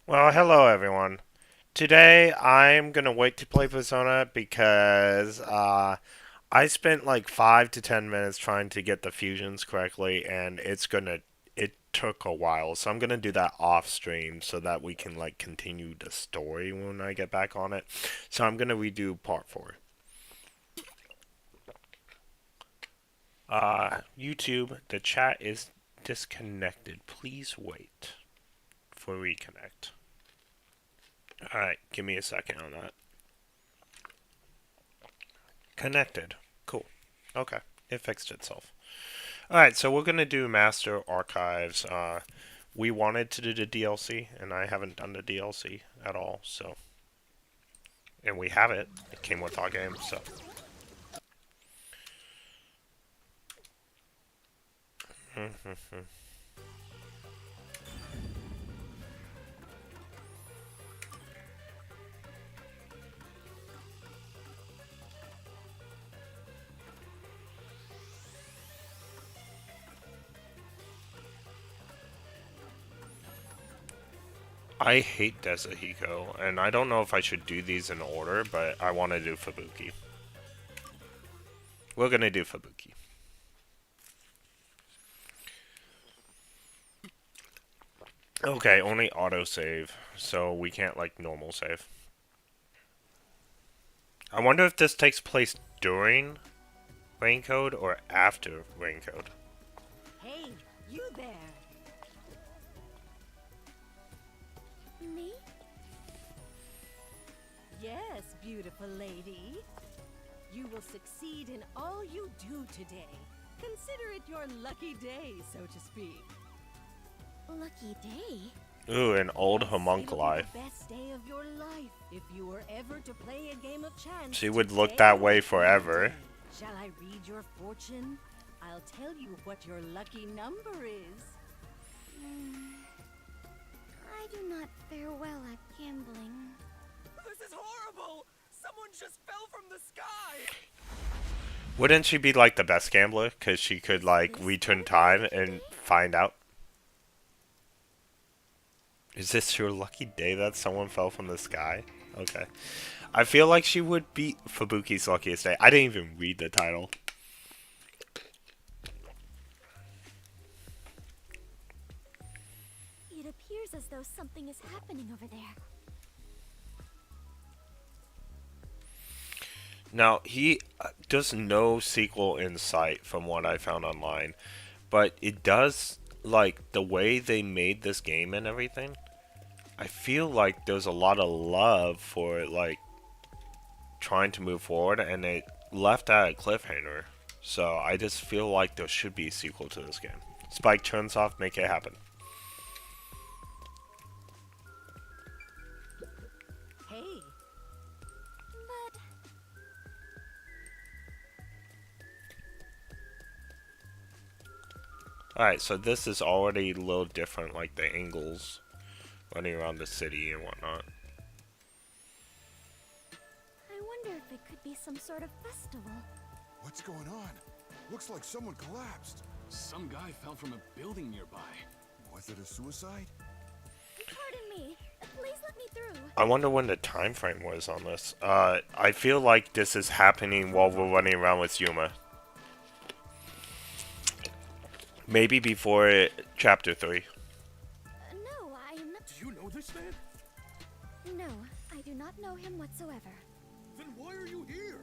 Well, hello everyone. Today I'm gonna wait to play Persona because I spent like 5 to 10 minutes trying to get the fusions correctly, and it took a while. So I'm gonna do that off stream so that we can like continue the story when I get back on it. So I'm gonna redo part 4. YouTube, the chat is disconnected. Please wait for reconnect. Alright, give me a second on that. Connected. Cool. Okay. It fixed itself. Alright, so we're gonna do Master Archives. We wanted to do the DLC, and I haven't done the DLC at all, so. And we have it. It came with our game, so. I hate Desahiko, and I don't know if I should do these in order, but I want to do Fubuki. We're gonna do Fubuki. Okay, only autosave, so we can't, like, normal save. I wonder if this takes place during Raincode or after Raincode. Hey, you there! Me? Yes, beautiful lady. You will succeed in all you do today. Consider it your lucky day, so to speak. Lucky day? Ooh, an old Yes, homunculi. it'll be the best day of your life if you were ever to play a game of chance. She would look Today that way would be the forever. day. Shall I read your fortune? I'll tell you what your lucky number is. I do not fare well at gambling. This is horrible! Someone just fell from the sky! Wouldn't she be like the best gambler? Because she could like return time and find out. Is this your lucky day that someone fell from the sky? Okay. I feel like she would be Fubuki's luckiest day. I didn't even read the title. It appears as though something is happening over there. Now, he does no sequel in sight from what I found online. But it does, like, the way they made this game and everything. I feel like there's a lot of love for, like, trying to move forward, and it left at a cliffhanger. So I just feel like there should be a sequel to this game. Spike turns off, make it happen. Hey, But Alright, so this is already a little different, like the angles running around the city and whatnot. I wonder if it could be some sort of festival. What's going on? Looks like someone collapsed. Some guy fell from a building nearby. Was it a suicide? Pardon me. Please let me through. I wonder when the time frame was on this. I feel like this is happening while we're running around with Yuma. Maybe before chapter 3. No, I am not. Do you know this man? No, I do not know him whatsoever. Then why are you here?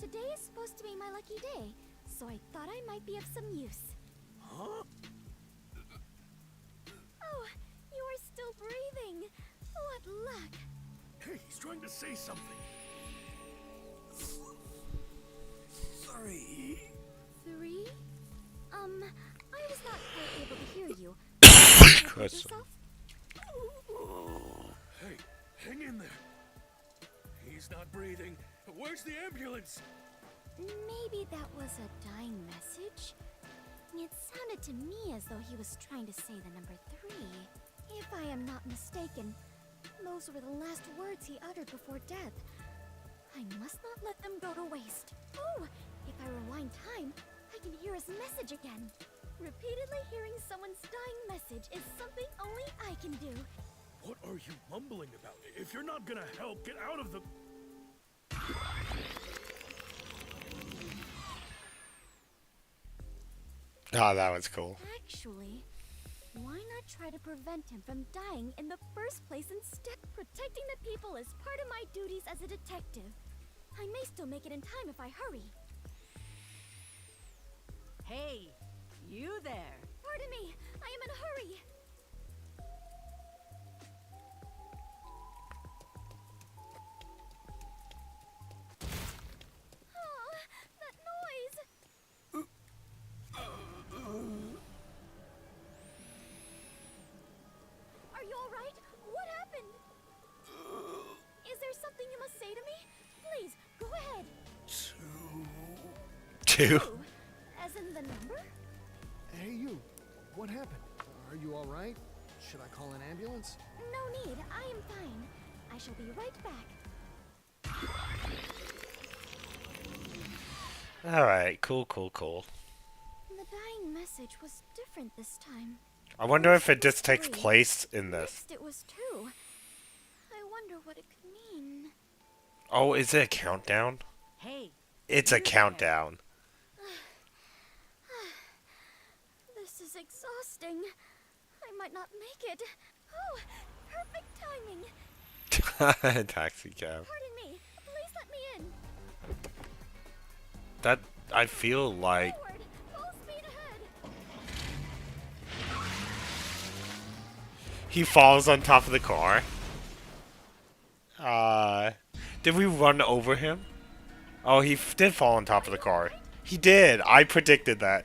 Today is supposed to be my lucky day, so I thought I might be of some use. Huh? Oh, you are still breathing. What luck. Hey, he's trying to say something. Sorry. 3? I was not quite able to hear you. Repeat Christ. yourself? Hey, hang in there. He's not breathing. Where's the ambulance? Maybe that was a dying message? It sounded to me as though he was trying to say the number 3. If I am not mistaken, those were the last words he uttered before death. I must not let them go to waste. Oh, if I rewind time, I can hear his message again. Repeatedly hearing someone's dying message is something only I can do. What are you mumbling about? If you're not gonna help, get out of the... Oh, that was cool. Actually, why not try to prevent him from dying in the first place instead? Protecting the people is part of my duties as a detective. I may still make it in time if I hurry. Hey, you there. Pardon me, I am in a hurry. Oh, that noise! Are you alright? What happened? Is there something you must say to me? Please, go ahead. Two. Two, as in the number? Hey, you. What happened? Are you all right? Should I call an ambulance? No need, I am fine. I shall be right back. Alright, cool. The dying message was different this time. I wonder if it First just takes 3, place in this. Next it was 2. I wonder what it could mean. Oh, is it a countdown? Hey. It's a you there. countdown. This is exhausting. I might not make it. Oh, perfect timing. Taxi cab. Pardon me. Please let me in. That, I feel like... Forward. Full speed ahead. He falls on top of the car. Did we run over him? Oh, he did fall on top of the car. He did. I predicted that.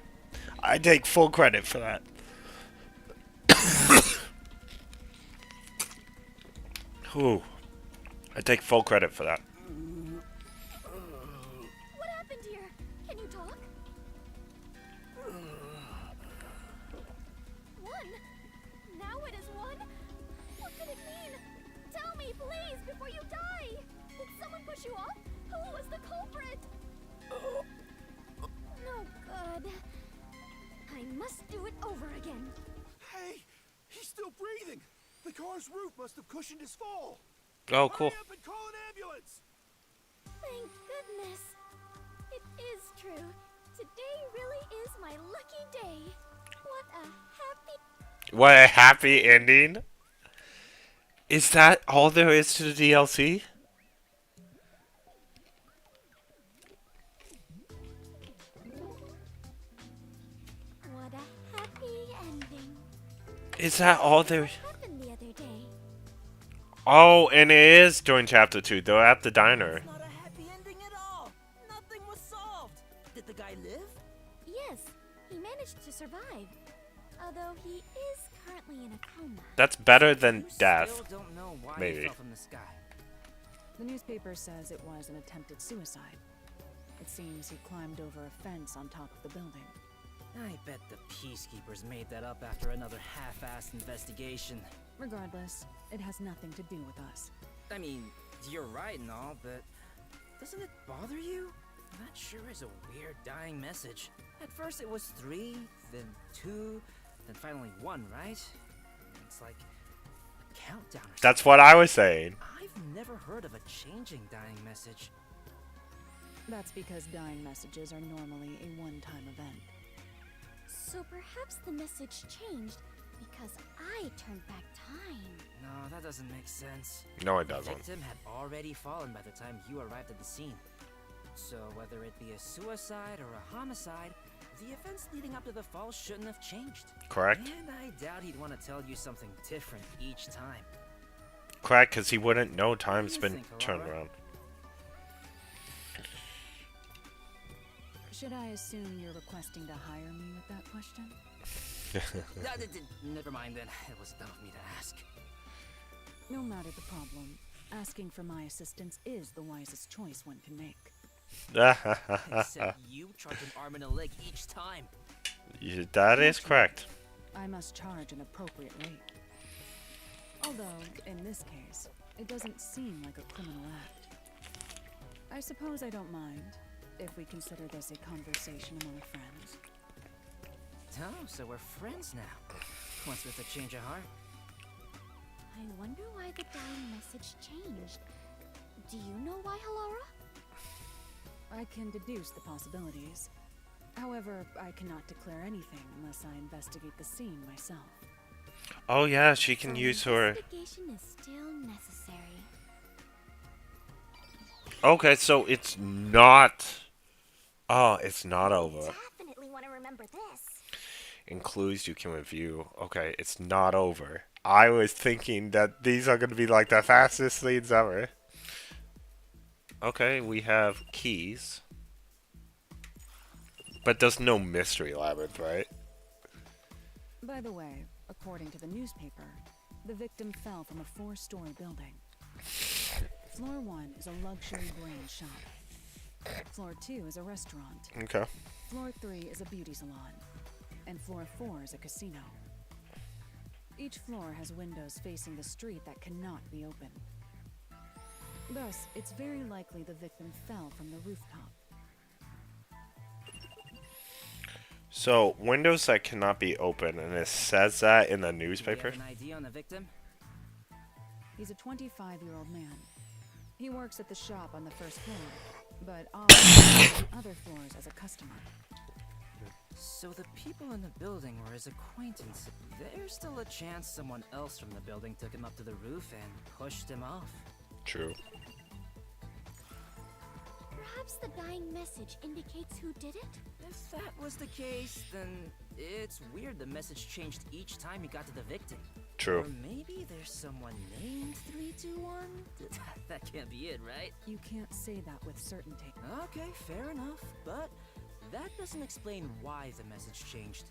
I take full credit for that. Ooh. I take full credit for that. What happened here? Can you talk? 1. Now it is 1? What could it mean? Tell me, please, before you die. Did someone push you off? Who was the culprit? No good. I must do it over again. Hey, he's still breathing. The car's roof must have cushioned his fall. Oh, cool. Hurry up and call an ambulance. Thank goodness. It is true. Today really is my lucky day. What a happy... What a happy ending. Is that all there is to the DLC? What a happy ending. Is that all there... What happened the other day? Oh, and it is during Chapter 2. They're at the diner. It's not a happy ending at all. Nothing was solved. Did the guy live? Yes, he managed to survive. Although he is currently in a coma. That's better than You death. still don't know why Maybe. he fell from the sky. The newspaper says it was an attempted suicide. It seems he climbed over a fence on top of the building. I bet the peacekeepers made that up after another half-assed investigation. Regardless, it has nothing to do with us. I mean, you're right and all, but doesn't it bother you? That sure is a weird dying message. At first it was 3, then 2, then finally 1, right? It's like a countdown or something. That's what I was saying. I've never heard of a changing dying message. That's because dying messages are normally a one-time event. So perhaps the message changed because I turned back time. No, that doesn't make sense. No, it The doesn't. victim had already fallen by the time you arrived at the scene. So whether it be a suicide or a homicide, the events leading up to the fall shouldn't have changed. Correct? And I doubt he'd want to tell you something different each time. Correct, because he wouldn't know time's you been think, turned Laura? around. Should I assume you're requesting to hire me with that question? Never mind then. It was dumb of me to ask. No matter the problem, asking for my assistance is the wisest choice one can make. Except you charge an arm and a leg each time. That is correct. I must charge an appropriate rate. Although, in this case, it doesn't seem like a criminal act. I suppose I don't mind, if we consider this a conversation among friends. Oh, so we're friends now. What's with the change of heart? I wonder why the dying message changed. Do you know why, Halara? I can deduce the possibilities. However, I cannot declare anything unless I investigate the scene myself. Oh yeah, she can So use her. investigation is still necessary. Okay, so it's not. Oh, it's not over. Definitely want to remember this. In clues you can review. Okay, it's not over. I was thinking that these are going to be like the fastest leads ever. Okay, we have keys. But there's no mystery labyrinth, right? By the way, according to the newspaper, the victim fell from a 4-story building. Floor 1 is a luxury brand shop. Floor 2 is a restaurant. Okay. Floor 3 is a beauty salon. And floor 4 is a casino. Each floor has windows facing the street that cannot be opened. Thus, it's very likely the victim fell from the rooftop. So, windows that cannot be opened, and it says that in the Do you newspaper? have an idea on the victim? He's a 25-year-old man. He works at the shop on the first floor, but often on other floors as a customer. So the people in the building were his acquaintance. There's still a chance someone else from the building took him up to the roof and pushed him off. True. Perhaps the dying message indicates who did it? If that was the case, then it's weird the message changed each time he got to the victim. True. Or maybe there's someone named 321? That can't be it, right? You can't say that with certainty. Okay, fair enough, but that doesn't explain why the message changed.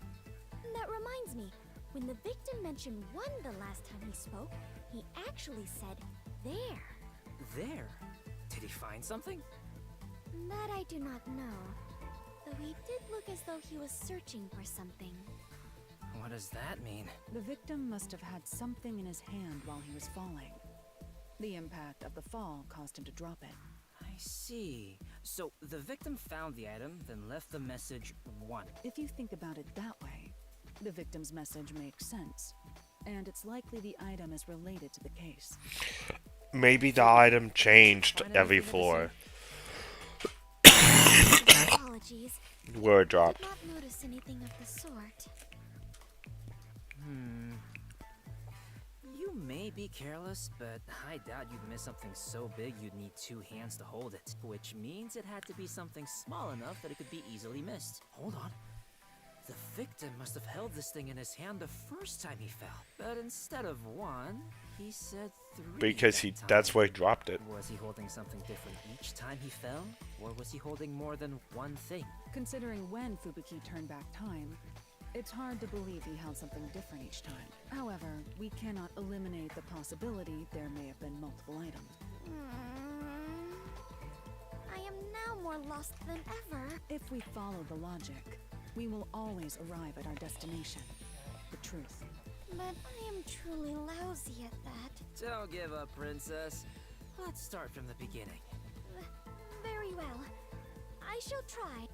That reminds me, when the victim mentioned 1 the last time he spoke, he actually said, there. There? Did he find something? That I do not know. Though he did look as though he was searching for something. What does that mean? The victim must have had something in his hand while he was falling. The impact of the fall caused him to drop it. I see. So the victim found the item, then left the message 1. If you think about it that way, the victim's message makes sense. And it's likely the item is related to the case. Maybe the item changed every floor. Apologies. Word Did drop. not notice anything of the sort. You may be careless, but I doubt you'd miss something so big you'd need 2 hands to hold it. Which means it had to be something small enough that it could be easily missed. Hold on. The victim must have held this thing in his hand the first time he fell. But instead of 1, he said 3. Because that time. that's where he dropped it. Was he holding something different each time he fell? Or was he holding more than one thing? Considering when Fubuki turned back time, it's hard to believe he held something different each time. However, we cannot eliminate the possibility there may have been multiple items. I am now more lost than ever. If we follow the logic, we will always arrive at our destination, the truth. But I am truly lousy at that. Don't give up, princess. Let's start from the beginning. Very well. I shall try.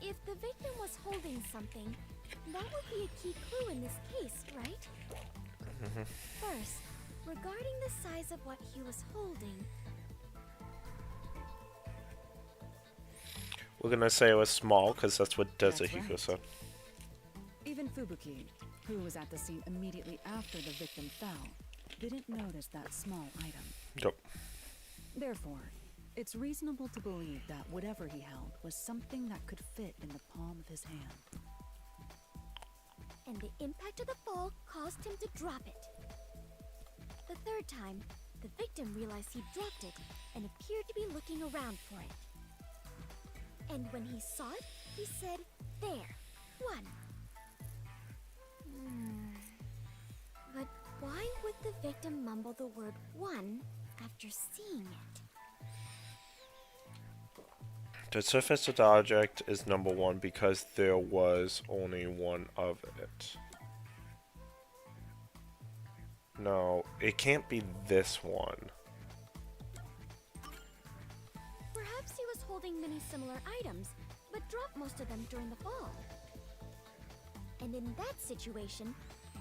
If the victim was holding something, that would be a key clue in this case, right? First, regarding the size of what he was holding, We're gonna say it was small because that's what That's Desahiko right. said. Even Fubuki, who was at the scene immediately after the victim fell, didn't notice that small item. Yep. Therefore, it's reasonable to believe that whatever he held was something that could fit in the palm of his hand. and the impact of the fall caused him to drop it. The third time, the victim realized he dropped it and appeared to be looking around for it. And when he saw it, he said, there, 1. But why would the victim mumble the word 1 after seeing it? The surface of the object is number 1 because there was only one of it. No, it can't be this one. Perhaps he was holding many similar items, but dropped most of them during the fall. And in that situation,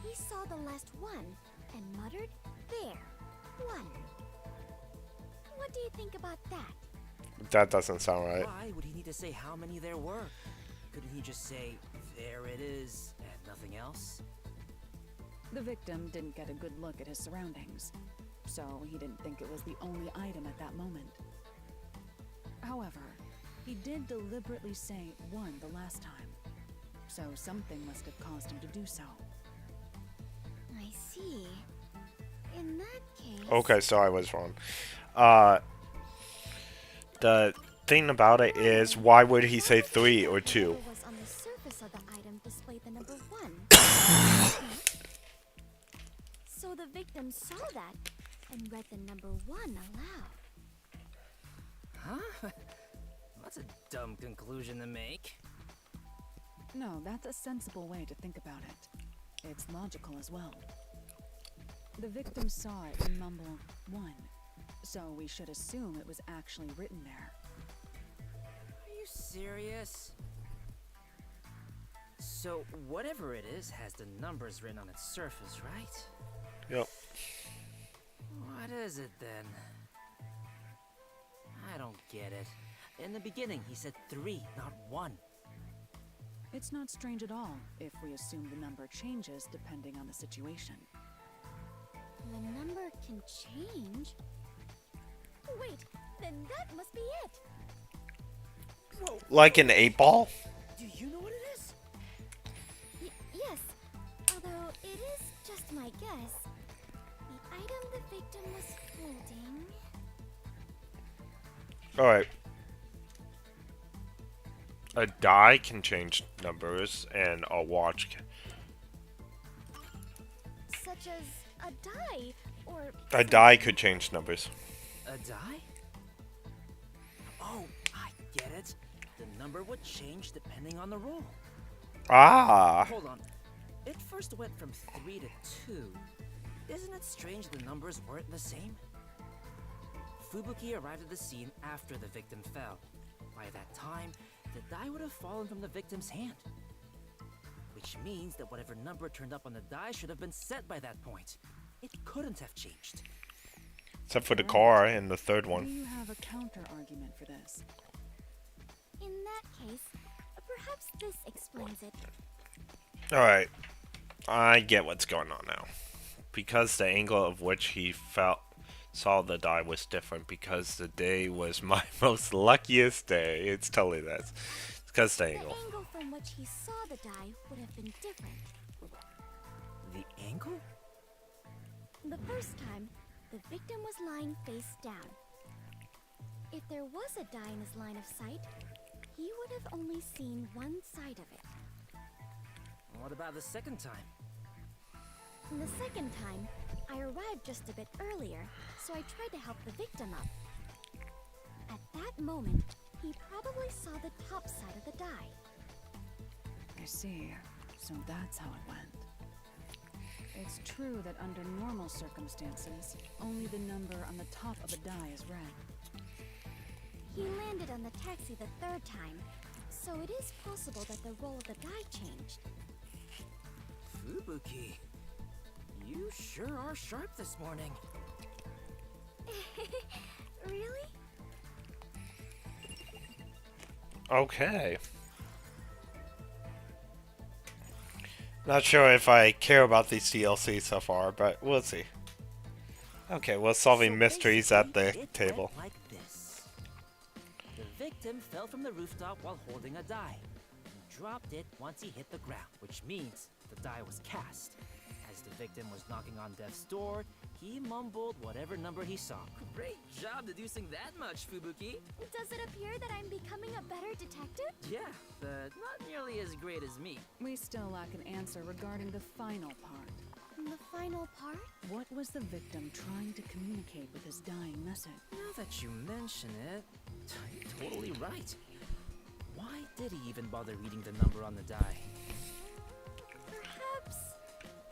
he saw the last one and muttered, "There, one." What do you think about that? That doesn't sound right. Why would he need to say how many there were? Couldn't he just say, "There it is," and nothing else? The victim didn't get a good look at his surroundings, so he didn't think it was the only item at that moment. However, he did deliberately say one the last time, so something must have caused him to do so. I see. In that case... Okay, so I was wrong. The thing about it is, why would he say 3 or 2? Whatever was on the surface of the item displayed the number 1. So the victim saw that and read the number 1 aloud. Huh? That's a dumb conclusion to make. No, that's a sensible way to think about it. It's logical as well. The victim saw it and mumbled 1, so we should assume it was actually written there. Are you serious? So whatever it is has the numbers written on its surface, right? Yep. What is it then? I don't get it. In the beginning, he said 3, not 1. It's not strange at all if we assume the number changes depending on the situation. The number can change? Wait, then that must be it. Like an 8-ball? Do you know what it is? Yes, although it is just my guess. The item the victim was holding... Alright. A die can change numbers, and a watch can. Such as a die, or... A die could change numbers. A die? Oh, I get it. The number would change depending on the roll. Ah! Hold on. It first went from 3 to 2. Isn't it strange the numbers weren't the same? Fubuki arrived at the scene after the victim fell. By that time, the die would have fallen from the victim's hand. Which means that whatever number turned up on the die should have been set by that point. It couldn't have changed. Except for the car and the third Do one. you have a counter-argument for this? In that case, perhaps this explains it. Alright. I get what's going on now. Because the angle of which he saw the die was different, because the day was my most luckiest day. It's totally that. It's because the The angle. angle from which he saw the die would have been different. The angle? The first time, the victim was lying face down. If there was a die in his line of sight, he would have only seen one side of it. What about the second time? The second time, I arrived just a bit earlier, so I tried to help the victim up. At that moment, he probably saw the top side of the die. I see. So that's how it went. It's true that under normal circumstances, only the number on the top of a die is read. He landed on the taxi the third time, so it is possible that the roll of the die changed. Fubuki, you sure are sharp this morning. Really? Okay. Not sure if I care about these DLC so far, but we'll see. Okay, well, solving So mysteries at the basically, it table. went like this. The victim fell from the rooftop while holding a die. He dropped it once he hit the ground, which means the die was cast. As the victim was knocking on death's door, he mumbled whatever number he saw. Great job deducing that much, Fubuki. Does it appear that I'm becoming a better detective? Yeah, but not nearly as great as me. We still lack an answer regarding the final part. The final part? What was the victim trying to communicate with his dying message? Now that you mention it, you're totally right. Why did he even bother reading the number on the die? Perhaps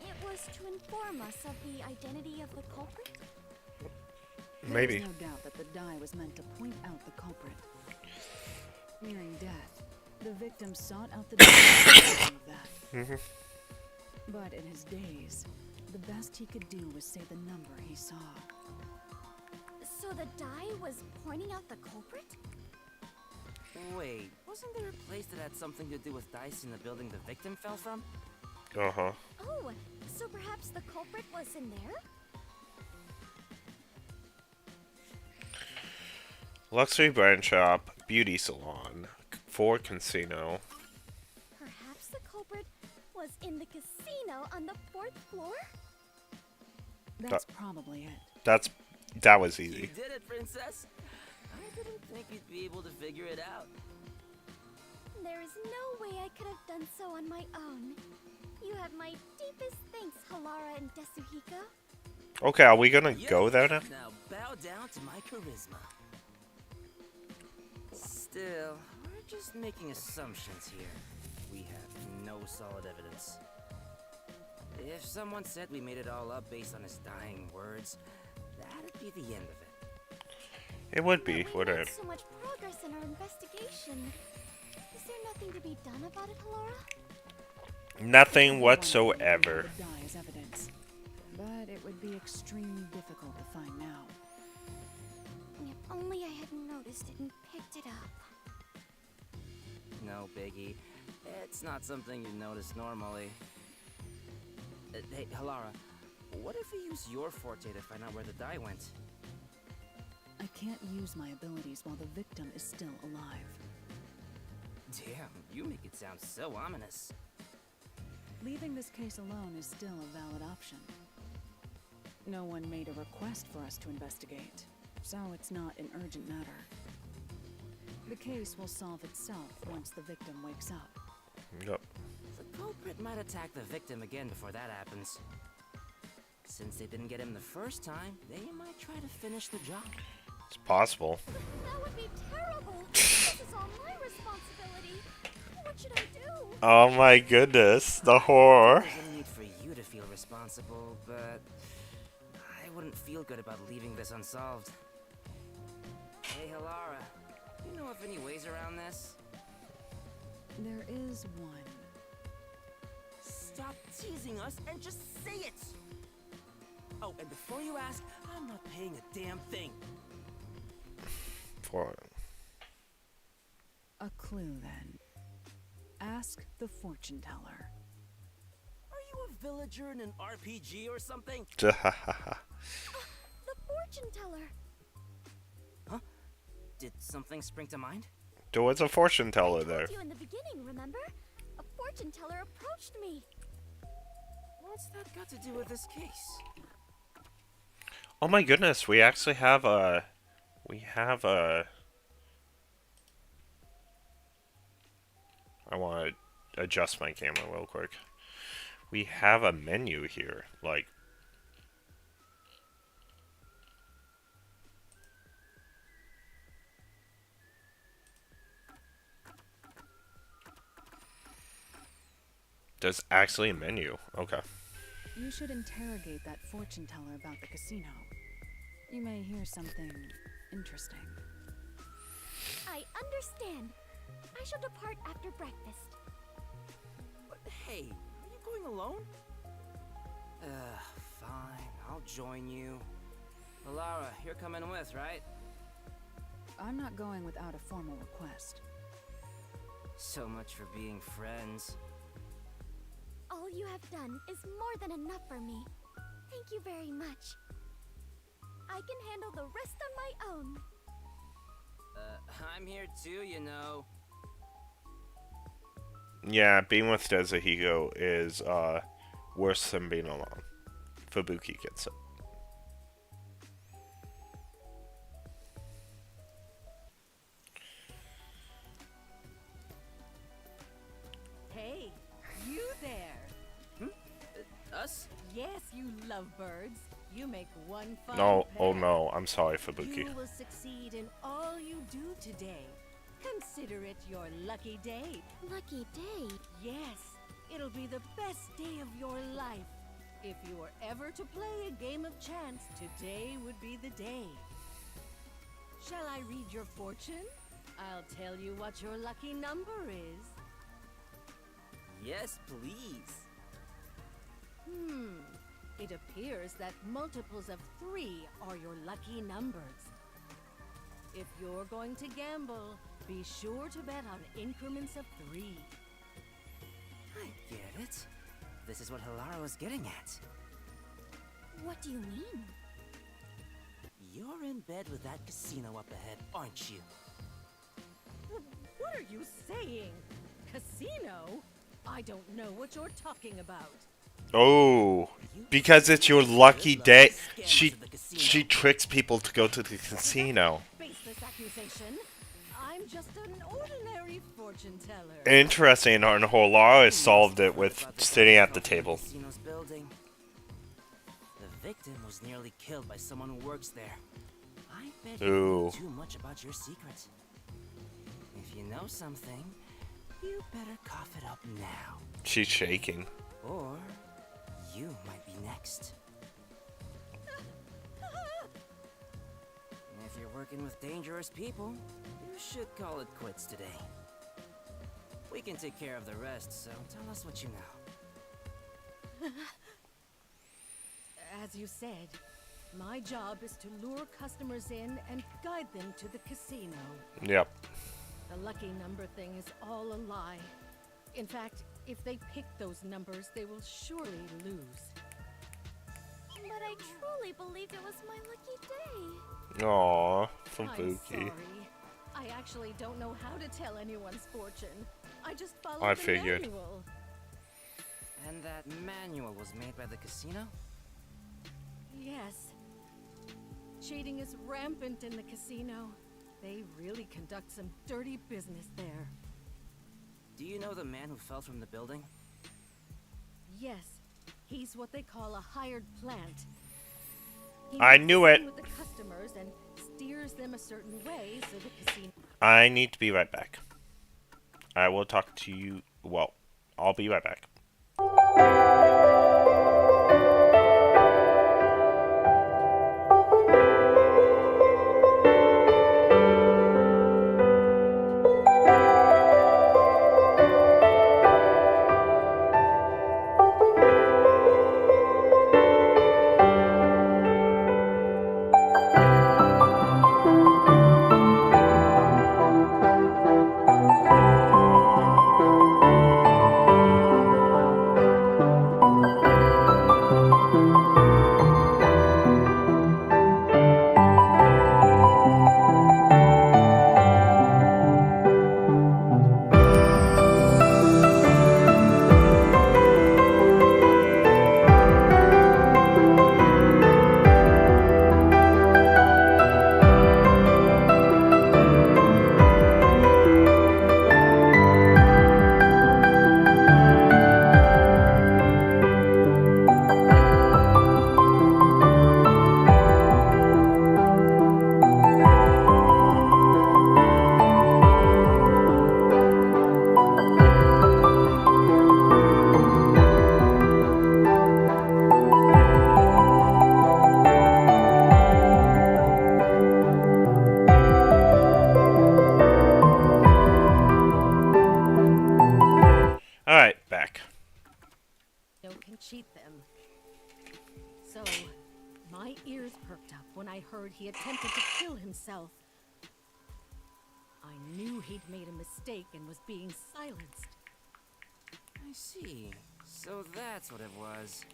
it was to inform us of the identity of the culprit? Maybe. There is no doubt that the die was meant to point out the culprit. Nearing death, The victim sought out the die of that. But in his daze, the best he could do was say the number he saw. So the die was pointing out the culprit? Wait, wasn't there a place that had something to do with dice in the building the victim fell from? Uh-huh. Oh, so perhaps the culprit was in there? Luxury brand shop, beauty salon, Ford casino. Perhaps the culprit was in the casino on the 4th floor? That's probably it. That was You easy. did it, princess. I didn't think you'd be able to figure it out. There is no way I could have done so on my own. You have my deepest thanks, Halara and Desuhiko. Okay, are we gonna Yeah. go there now? Now bow down to my charisma. Still, we're just making assumptions here. We have no solid evidence. If someone said we made it all up based on his dying words, that'd be the end of it. It would be, But we wouldn't made it? so much progress in our investigation. Is there nothing to be done about it, Halara? Nothing Everyone whatsoever. would die as evidence, but it would be extremely difficult to find now. If only I had noticed it and picked it up. No biggie. It's not something you notice normally. Hey, Halara, what if we use your forte to find out where the die went? I can't use my abilities while the victim is still alive. Damn, you make it sound so ominous. Leaving this case alone is still a valid option. No one made a request for us to investigate, so it's not an urgent matter. The case will solve itself once the victim wakes up. Yep. The culprit might attack the victim again before that happens. Since they didn't get him the first time, they might try to finish the job. It's possible. That would be terrible. This is all my responsibility. What should I do? Oh my goodness, the horror. There's a need for you to feel responsible, but I wouldn't feel good about leaving this unsolved. Hey, Halara, you know of any ways around this? There is one. Stop teasing us and just say it! Oh, and before you ask, I'm not paying a damn thing. For A clue, then. Ask the fortune teller. Are you a villager in an RPG or something? The fortune teller. Huh? Did something spring to mind? there was a fortune teller I there. told you in the beginning, remember? A fortune teller approached me. What's that got to do with this case? Oh my goodness, we actually have a... I want to adjust my camera real quick. We have a menu here, like... There's actually a menu. Okay. You should interrogate that fortune teller about the casino. You may hear something interesting. I understand. I shall depart after breakfast. But hey, are you going alone? Fine, I'll join you. Alara, you're coming with, right? I'm not going without a formal request. So much for being friends. All you have done is more than enough for me. Thank you very much. I can handle the rest on my own. I'm here too, you know. Yeah, being with Desuhiko is worse than being alone. Fubuki gets it. Hey, you there. Us? Yes, you lovebirds. You make one fine No, oh pair. no, I'm sorry, Fubuki. You will succeed in all you do today. Consider it your lucky day. Lucky day. Yes, it'll be the best day of your life. If you were ever to play a game of chance, today would be the day. Shall I read your fortune? I'll tell you what your lucky number is. Yes, please. It appears that multiples of 3 are your lucky numbers. If you're going to gamble, be sure to bet on increments of 3. I get it. This is what Hilara was getting at. What do you mean? You're in bed with that casino up ahead, aren't you? What are you saying? Casino? I don't know what you're talking about. Oh, because it's your lucky day. She tricks people to go to the casino. Baseless accusation. I'm just an ordinary fortune teller. Interesting, and Hilara solved it with sitting at the table. Casino's building. The victim was nearly killed by someone who works there. I bet you know too much about your secret. If you know something, you better cough it up now. She's shaking. Or you might be next. If you're working with dangerous people, you should call it quits today. We can take care of the rest, so tell us what you know. As you said, my job is to lure customers in and guide them to the casino. Yep. The lucky number thing is all a lie. In fact, if they pick those numbers, they will surely lose. But I truly believed it was my lucky day. Aww, from I'm Buki. sorry. I actually don't know how to tell anyone's fortune. I just followed I the figured. manual. And that manual was made by the casino? Yes. Cheating is rampant in the casino. They really conduct some dirty business there. Do you know the man who fell from the building? Yes, he's what they call a hired plant. He I moves knew in it. with the customers and steers them a certain way so the casino. I need to be right back. I will talk to you. Well, I'll be right back. Alright, back. Can cheat them. So, my ears perked up when I heard he attempted to kill himself. I knew he'd made a mistake and was being silenced. I see. So that's what it was.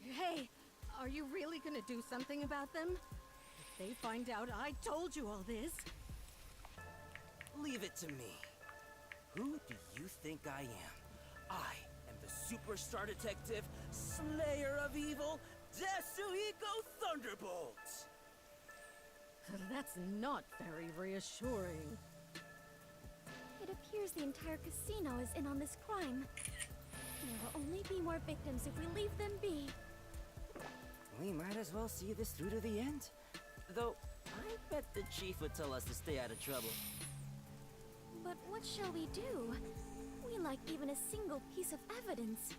Hey, are you really gonna do something about them? If they find out I told you all this. Leave it to me. Who do you think I am? I am the superstar detective, slayer of evil, Desuhiko Thunderbolt! That's not very reassuring. It appears the entire casino is in on this crime. There will only be more victims if we leave them be. We might as well see this through to the end. Though, I bet the chief would tell us to stay out of trouble. But what shall we do? We lack even a single piece of evidence.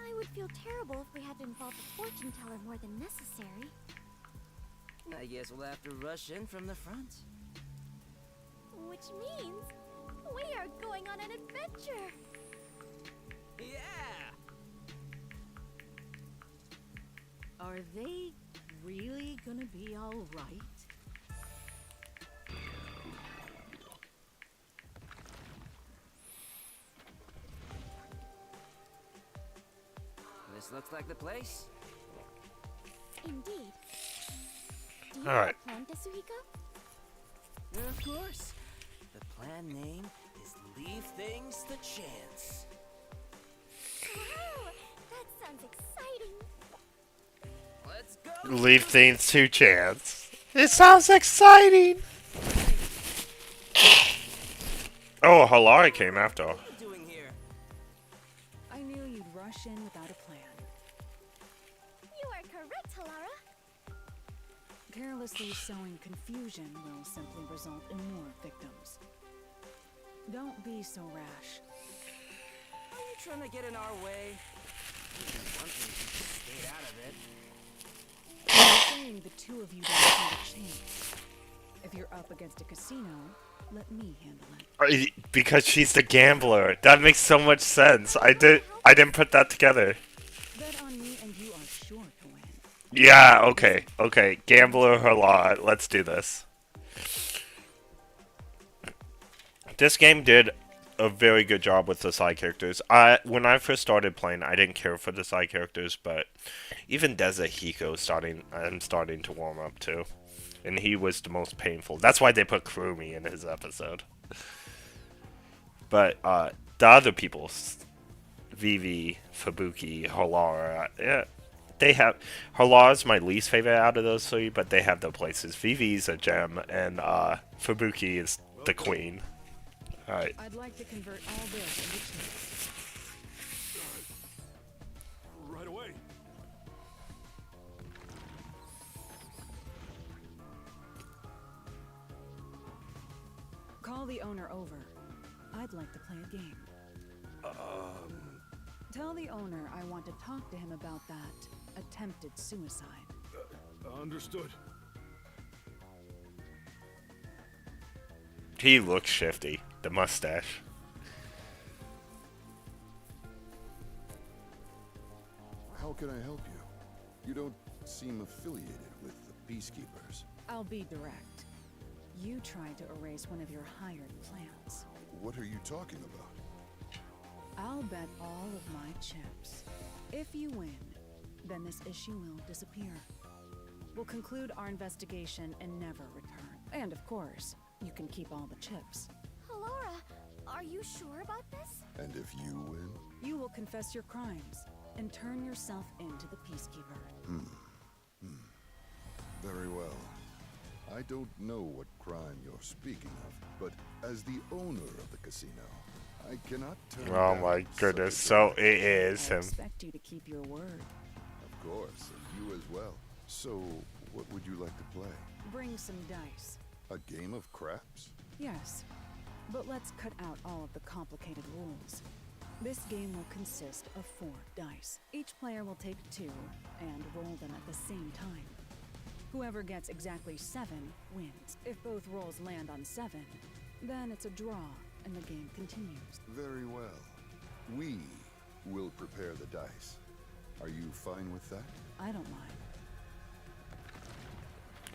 I would feel terrible if we had to involve the fortune teller more than necessary. I guess we'll have to rush in from the front. Which means we are going on an adventure. Yeah! Are they really gonna be all right? This looks like the place. Indeed. Do you All have right. a plan, Tetsuhiko? Of course. The plan name is Leave Things to Chance. Wow, that sounds exciting. Let's go! Leave things to chance. It sounds exciting. Oh, Halari came after. What are you doing here? I knew you'd rush in without a plan. You are correct, Halara. Carelessly sowing confusion will simply result in more victims. Don't be so rash. Are you trying to get in our way? One thing if you just stayed out of it. I'm saying the two of you don't stand a chance. If you're up against a casino, let me handle it. Because she's the gambler. That makes so much sense. I didn't put that together. Bet on me and you are sure to win. Yeah, okay. Okay. Gambler Halari. Let's do this. This game did a very good job with the side characters. When I first started playing, I didn't care for the side characters, but even Hiko I'm starting to warm up to. And he was the most painful. That's why they put Kurumi in his episode. But the other people, Vivi, Fubuki, Halara, yeah, they have. Halara's my least favorite out of those three, but they have their places. Vivi's a gem, and Fubuki is the queen. Alright. I'd like to convert all this into chips. Right away. Call the owner over. I'd like to play a game. Tell the owner I want to talk to him about that attempted suicide. Understood. He looks shifty. The mustache. How can I help you? You don't seem affiliated with the Peacekeepers. I'll be direct. You tried to erase one of your hired plans. What are you talking about? I'll bet all of my chips. If you win, then this issue will disappear. We'll conclude our investigation and never return. And of course, you can keep all the chips. Halara, are you sure about this? And if you win? You will confess your crimes and turn yourself into the Peacekeeper. Very well. I don't know what crime you're speaking of, but as the owner of the casino, I cannot turn Oh down my such a goodness. So gift. it is I him. expect you to keep your word. Of course, and you as well. So, what would you like to play? Bring some dice. A game of craps? Yes, but let's cut out all of the complicated rules. This game will consist of 4 dice. Each player will take 2 and roll them at the same time. Whoever gets exactly 7 wins. If both rolls land on 7, then it's a draw and the game continues. Very well. We will prepare the dice. Are you fine with that? I don't mind.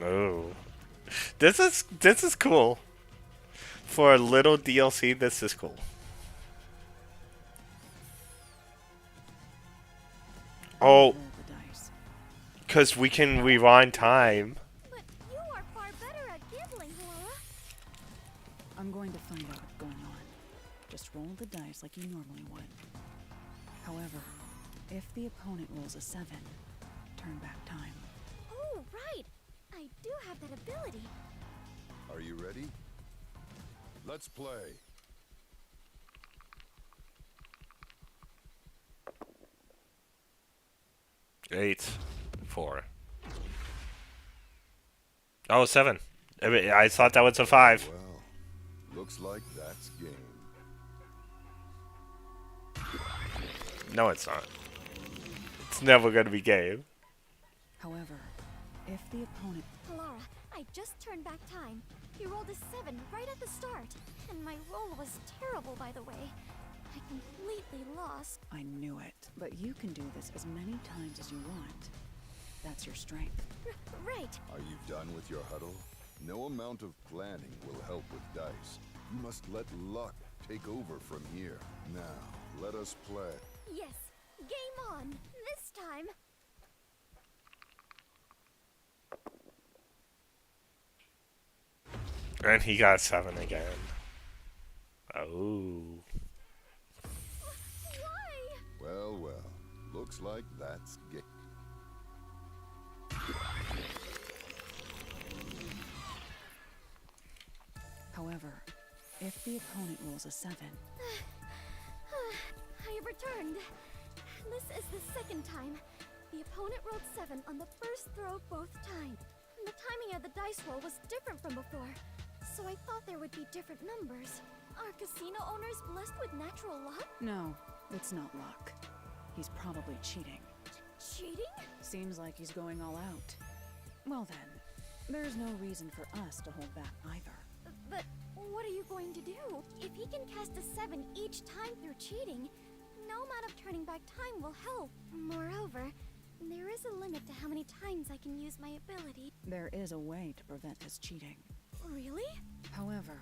Oh. This is cool. For a little DLC, this is cool. Oh, Roll the dice. because we can rewind time. But you are far better at gambling, Halara. I'm going to find out what's going on. Just roll the dice like you normally would. However, if the opponent rolls a 7, turn back time. Oh, right. I do have that ability. Are you ready? Let's play. Eight, 4. Oh, 7. I thought that was a 5. Well, looks like that's game. No, it's not. It's never gonna be game. However, if the opponent... Alara, I just turned back time. You rolled a 7 right at the start. And my roll was terrible, by the way. I completely lost. I knew it. But you can do this as many times as you want. That's your strength. Right. Are you done with your huddle? No amount of planning will help with dice. You must let luck take over from here. Now, let us play. Yes. Game on. This time. And he got 7 again. Oh. Why? Well, well. Looks like that's game. However, if the opponent rolls a 7... I returned. This is the second time. The opponent rolled 7 on the first throw both times. The timing of the dice roll was different from before, so I thought there would be different numbers. Are casino owners blessed with natural luck? No, it's not luck. He's probably cheating. Cheating? Seems like he's going all out. Well then, there's no reason for us to hold back either. But what are you going to do? If he can cast a 7 each time through cheating, no amount of turning back time will help. Moreover, there is a limit to how many times I can use my ability. There is a way to prevent his cheating. Really? However,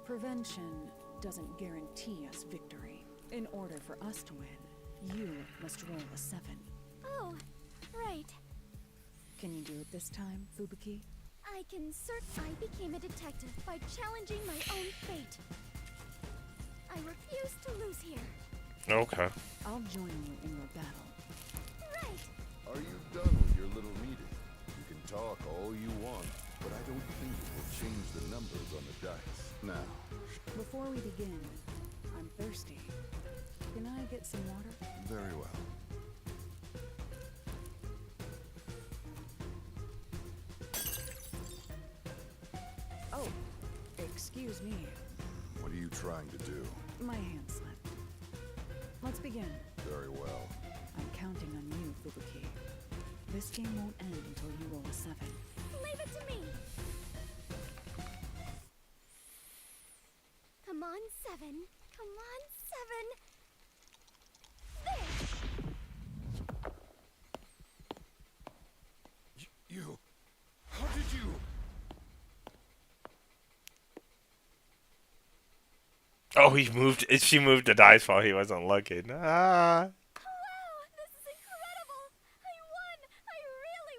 prevention doesn't guarantee us victory. In order for us to win, you must roll a 7. Oh, right. Can you do it this time, Fubuki? I can I became a detective by challenging my own fate. I refuse to lose here. Okay. I'll join you in your battle. Right. Are you done with your little meeting? You can talk all you want, but I don't think it will change the numbers on the dice. Now. Before we begin, I'm thirsty. Can I get some water? Very well. Oh, excuse me. What are you trying to do? My hand slipped. Let's begin. Very well. I'm counting on you, Fubuki. This game won't end until you roll a 7. Leave it to me. Come on, 7. Come on, 7. There. You... How did you... Oh, he moved. She moved the dice while he wasn't looking. Ah. Wow, this is incredible. I won. I really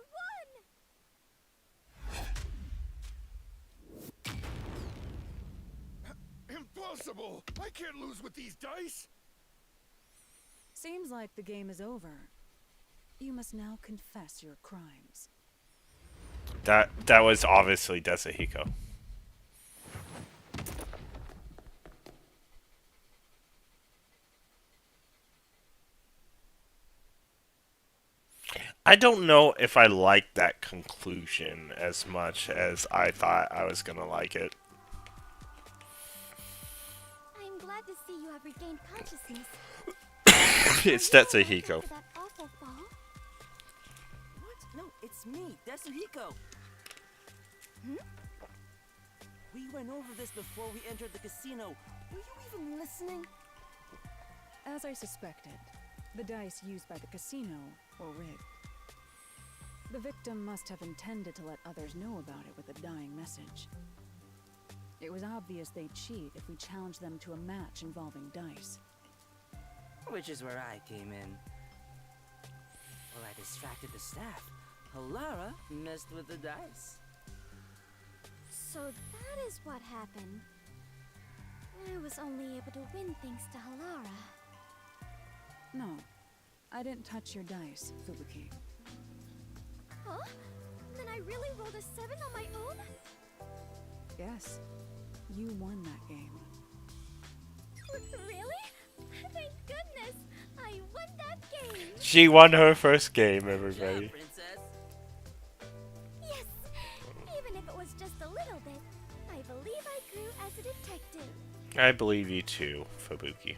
won. Impossible! I can't lose with these dice! Seems like the game is over. You must now confess your crimes. That was obviously Desahiko. I don't know if I liked that conclusion as much as I thought I was gonna like it. I'm glad to see you have regained consciousness. It's Are you okay Tetsuhiko. after that awful fall? What? No, it's me, Tetsuhiko. We went over this before we entered the casino. Were you even listening? As I suspected, the dice used by the casino were rigged. The victim must have intended to let others know about it with a dying message. It was obvious they'd cheat if we challenged them to a match involving dice. Which is where I came in. Well, I distracted the staff. Alara messed with the dice. So that is what happened. I was only able to win thanks to Halara. No, I didn't touch your dice, Fubuki. Huh? Then I really rolled a 7 on my own? Yes, you won that game. Really? Thank goodness! I won that game! She won her first game, Yeah, everybody. princess. Yes! Even if it was just a little bit, I believe I grew as a detective. I believe you too, Fubuki.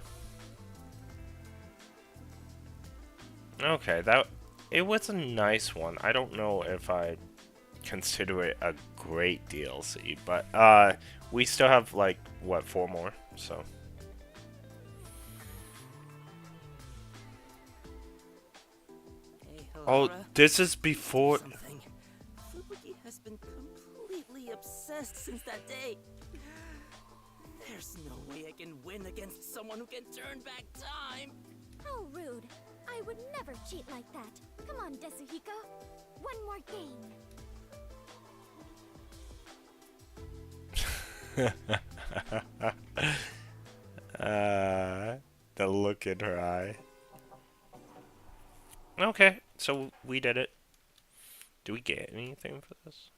Okay, it was a nice one. I don't know if I consider it a great DLC, but we still have like what, 4 more, so. Hey, Oh, Halora, this is before. something. Fubuki has been completely obsessed since that day. There's no way I can win against someone who can turn back time. How rude. I would never cheat like that. Come on, Desuhiko. One more game. The look in her eye. Okay, so we did it. Do we get anything for this?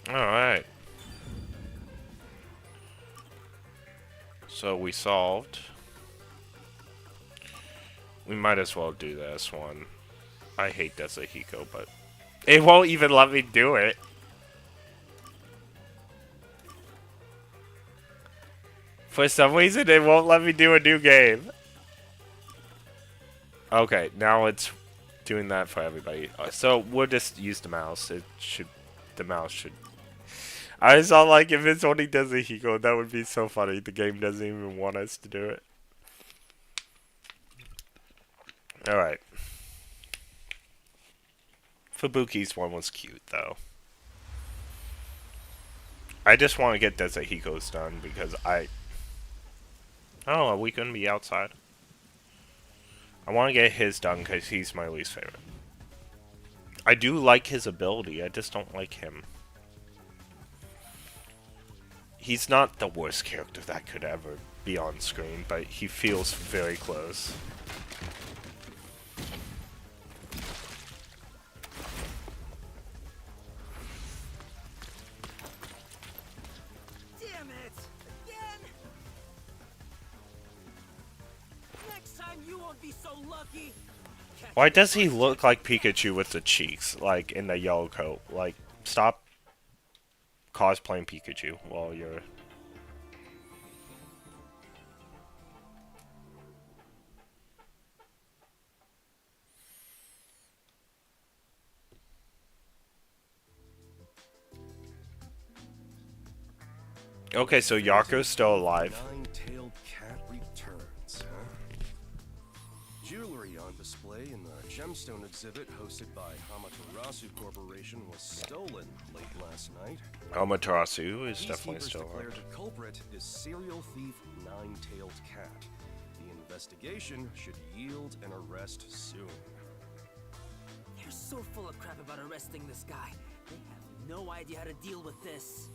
Alright. So we solved. We might as well do this one. I hate Desuhiko, but it won't even let me do it. For some reason, it won't let me do a new game. Okay, now it's doing that for everybody. So we'll just use the mouse. The mouse should. I saw like if it's only Desuhiko, that would be so funny. The game doesn't even want us to do it. All right. Fubuki's one was cute though. I just want to get Desuhiko's done because Oh, we couldn't be outside. I want to get his done because he's my least favorite. I do like his ability, I just don't like him. He's not the worst character that could ever be on screen, but he feels very close. Damn it! Again! Next time you won't be so lucky. Why does he look like Pikachu with the cheeks, like in the yellow coat? Like, stop cosplaying Pikachu while you're... Okay, so Yaku's still alive. Nine-tailed cat returns, huh? Jewelry on display in the gemstone exhibit hosted by Amaterasu Corporation was stolen late last night. Amaterasu is definitely Peacekeepers still declared alive. the culprit is serial thief Nine-tailed cat. The investigation should yield an arrest soon. They're so full of crap about arresting this guy. They have no idea how to deal with this.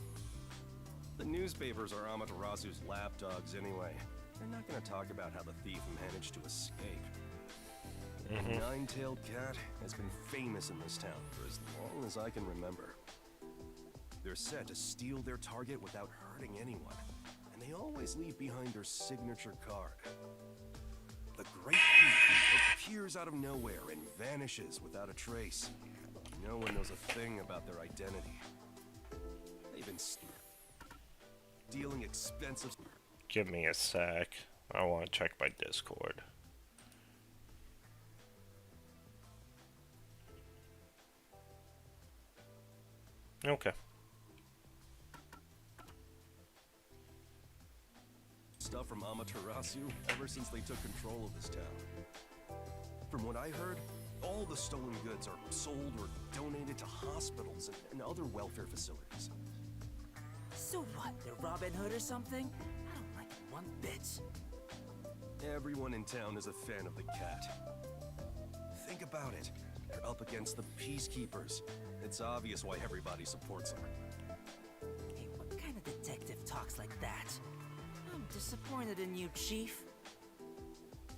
The newspapers are Amaterasu's lapdogs anyway. They're not going to talk about how the thief managed to escape. The Nine-tailed cat has been famous in this town for as long as I can remember. They're set to steal their target without hurting anyone, and they always leave behind their signature card. The great thief appears out of nowhere and vanishes without a trace. No one knows a thing about their identity. They've been stealing expensive... Give me a sec. I want to check my Discord. Okay. stuff from Amaterasu ever since they took control of this town. From what I heard, all the stolen goods are sold or donated to hospitals and other welfare facilities. So what, they're Robin Hood or something? I don't like it one bit. Everyone in town is a fan of the cat. Think about it. They're up against the Peacekeepers. It's obvious why everybody supports them. Hey, what kind of detective talks like that? I'm disappointed in you, Chief.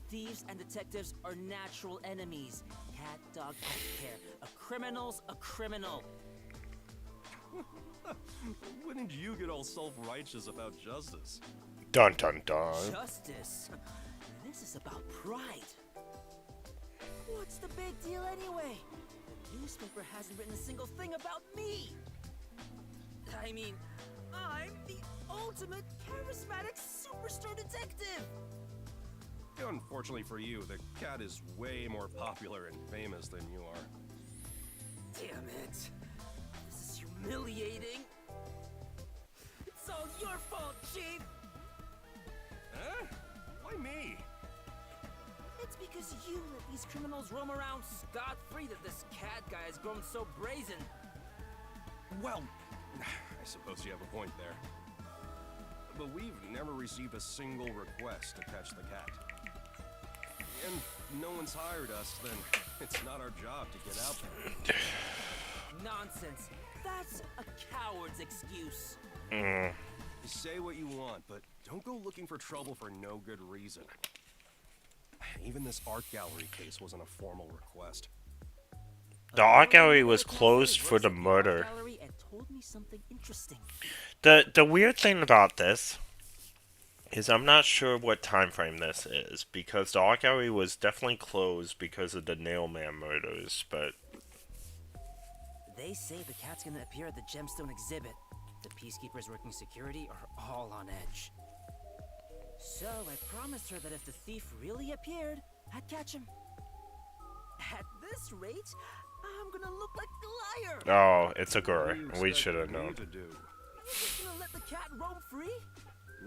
Thieves and detectives are natural enemies. Cat, dog, I don't care. A criminal's a criminal. Wouldn't you get all self-righteous about justice? Dun dun dun. Justice? This is about pride. What's the big deal anyway? The newspaper hasn't written a single thing about me. I mean, I'm the ultimate charismatic superstar detective. Unfortunately for you, the cat is way more popular and famous than you are. Damn it. This is humiliating. It's all your fault, Chief. Huh? Why me? It's because you let these criminals roam around scot-free that this cat guy has grown so brazen. Well, I suppose you have a point there. But we've never received a single request to catch the cat. And no one's hired us, then it's not our job to get out there. Nonsense. That's a coward's excuse. Say what you want, but don't go looking for trouble for no good reason. Even this art gallery case wasn't a formal request. The art gallery was closed for the murder. And told me something interesting. The weird thing about this is I'm not sure what time frame this is, because the art gallery was definitely closed because of the Nailman murders, but They say the cat's gonna appear at the gemstone exhibit. The peacekeepers working security are all on edge. So I promised her that if the thief really appeared, I'd catch him. At this rate, I'm gonna look like a liar. oh, it's a girl. What do you We expect should have me known. to do? You're just gonna let the cat roam free?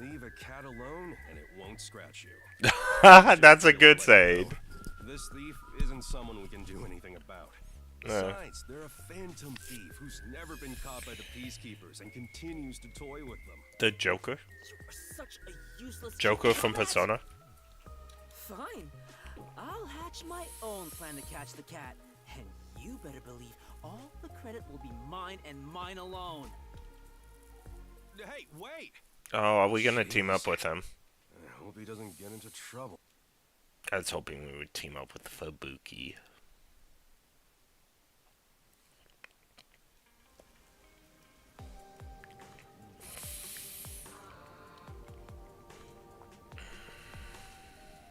Leave a cat alone, and it won't scratch you. That's a good saying. This thief isn't someone we can do anything about. Besides, they're a phantom thief who's never been caught by the peacekeepers and continues to toy with them. The Joker? You are such a useless Joker from cat. Persona? Fine. I'll hatch my own plan to catch the cat. And you better believe all the credit will be mine and mine alone. Hey, wait! Oh, are we gonna team up with him? I hope he doesn't get into trouble. I was hoping we would team up with Fubuki.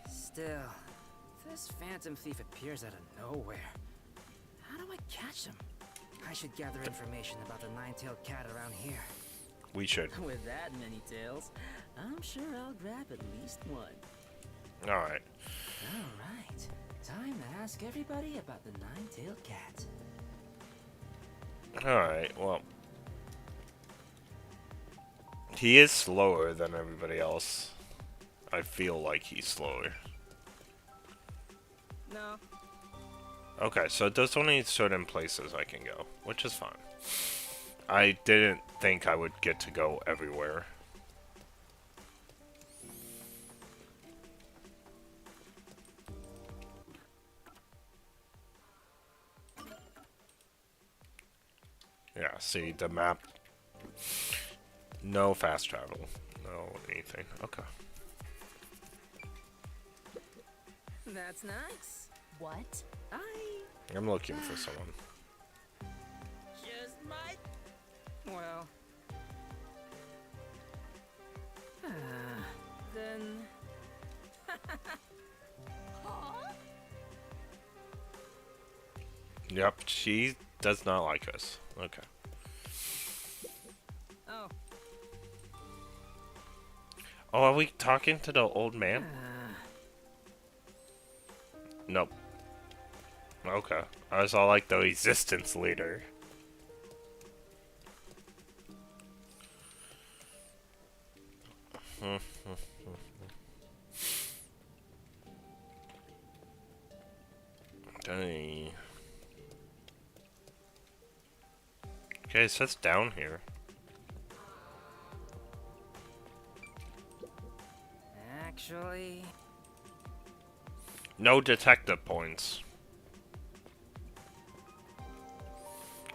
Still, this phantom thief appears out of nowhere. How do I catch him? I should gather information about the nine-tailed cat around here. We should. With that many tails, I'm sure I'll grab at least one. Alright. Alright, time to ask everybody about the nine-tailed cat. Alright, well. He is slower than everybody else. I feel like he's slower. No. Okay, so there's only certain places I can go, which is fine. I didn't think I would get to go everywhere. Yeah, see, the map. No fast travel. No anything. Okay. That's nice. What? I'm looking for someone. Just might. Well. Then. Yep, she does not like us. Okay. Oh. Oh, are we talking to the old man? Nope. Okay. I was all like the resistance leader. Dang. Okay, it says down here. Actually. No detective points.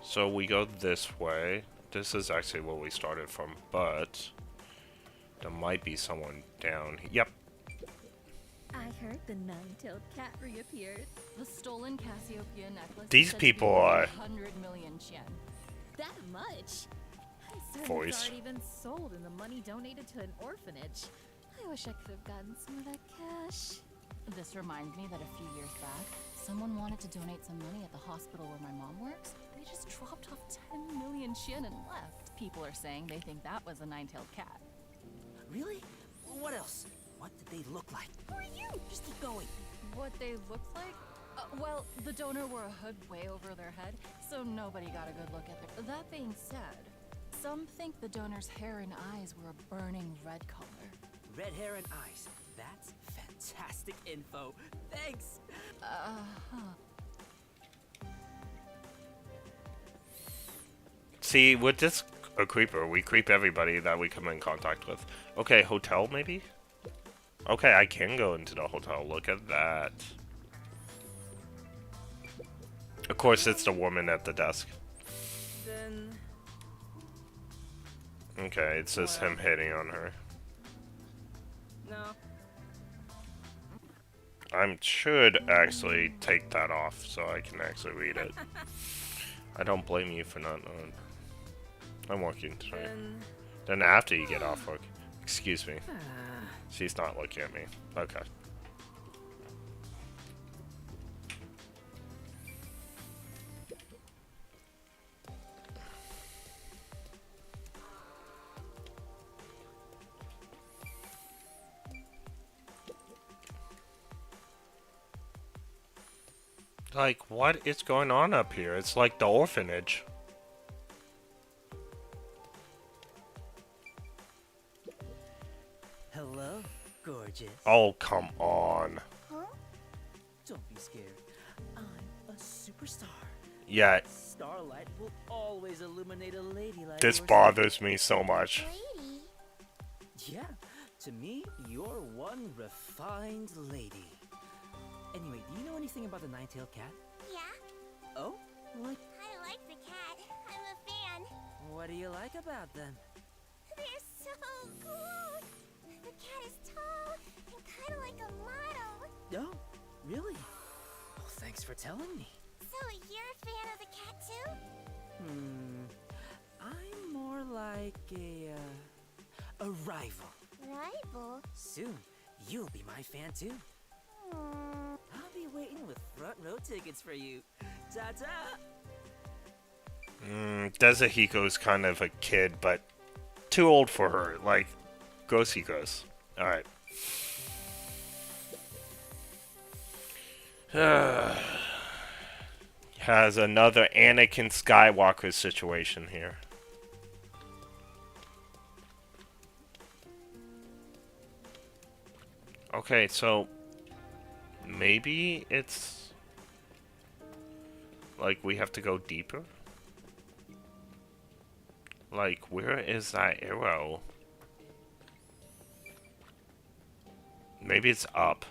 So we go this way. This is actually where we started from, but there might be someone down. Yep. I heard the nine-tailed cat reappeared. The stolen Cassiopeia necklace. These is said to be people worth are- 100 million yen. That much? I'm voice. aren't even sold and the money donated to an orphanage. I wish I could have gotten some of that cash. This reminds me that a few years back, someone wanted to donate some money at the hospital where my mom works. They just dropped off 10 million yen and left. People are saying they think that was a nine-tailed cat. Really? What else? What did they look like? Who are you? Just keep going. What they looked like? Well, the donor wore a hood way over their head, so nobody got a good look at them. That being said, some think the donor's hair and eyes were a burning red color. Red hair and eyes. That's fantastic info. Thanks. See, with this a creeper, we creep everybody that we come in contact with. Okay, hotel maybe? Okay, I can go into the hotel. Look at that. Of course, it's the woman at the desk. Then... Okay, it's just him hitting on her. No. I should actually take that off so I can actually read it. I don't blame you for not knowing. I'm working tonight. Then after you get off work. Excuse me. She's not looking at me. Okay. Like, what is going on up here? It's like the orphanage. Hello, gorgeous. Oh, come on. Huh? Don't be scared. I'm a superstar. Yeah, Starlight will always illuminate a lady like this yourself. bothers me so much. Lady? Yeah, to me, you're one refined lady. Anyway, do you know anything about the nine-tailed cat? Yeah, Oh? Like, I like the cat. I'm a fan. what do you like about them? They're so cool. The cat is tall and kind of like a model. Oh, really? Well, thanks for telling me. So you're a fan of the cat too? I'm more like a rival. Rival? Soon, you'll be my fan too. I'll be waiting with front row tickets for you. Ta-ta! Desahiko's kind of a kid, but too old for her. Like, go see Ghost. Alright. Has another Anakin Skywalker situation here. Okay, so maybe it's like we have to go deeper? Like, where is that arrow? Maybe it's up.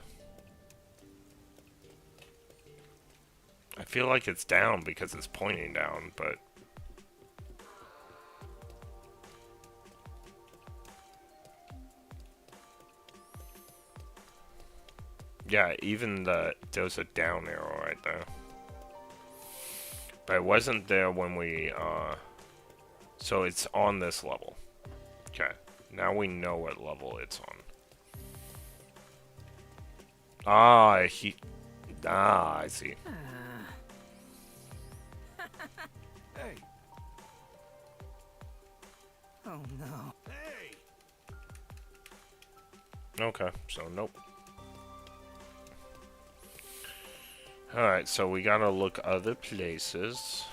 I feel like it's down because it's pointing down, but... Yeah, even there's a down arrow right there. But it wasn't there when we, so it's on this level. Okay, now we know what level it's on. I see. Hey, Oh no. hey! Okay, so nope. Alright, so we gotta look other places.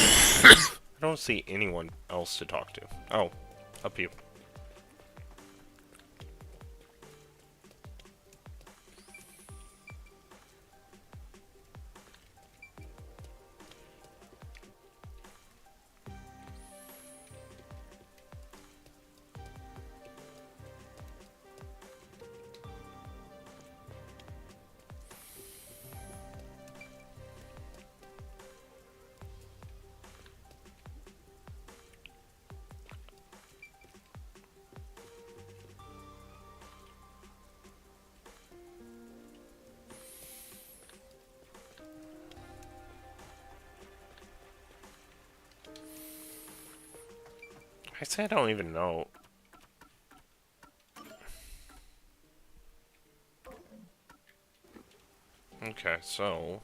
I don't see anyone else to talk to. Oh, up here. I say I don't even know. Okay, so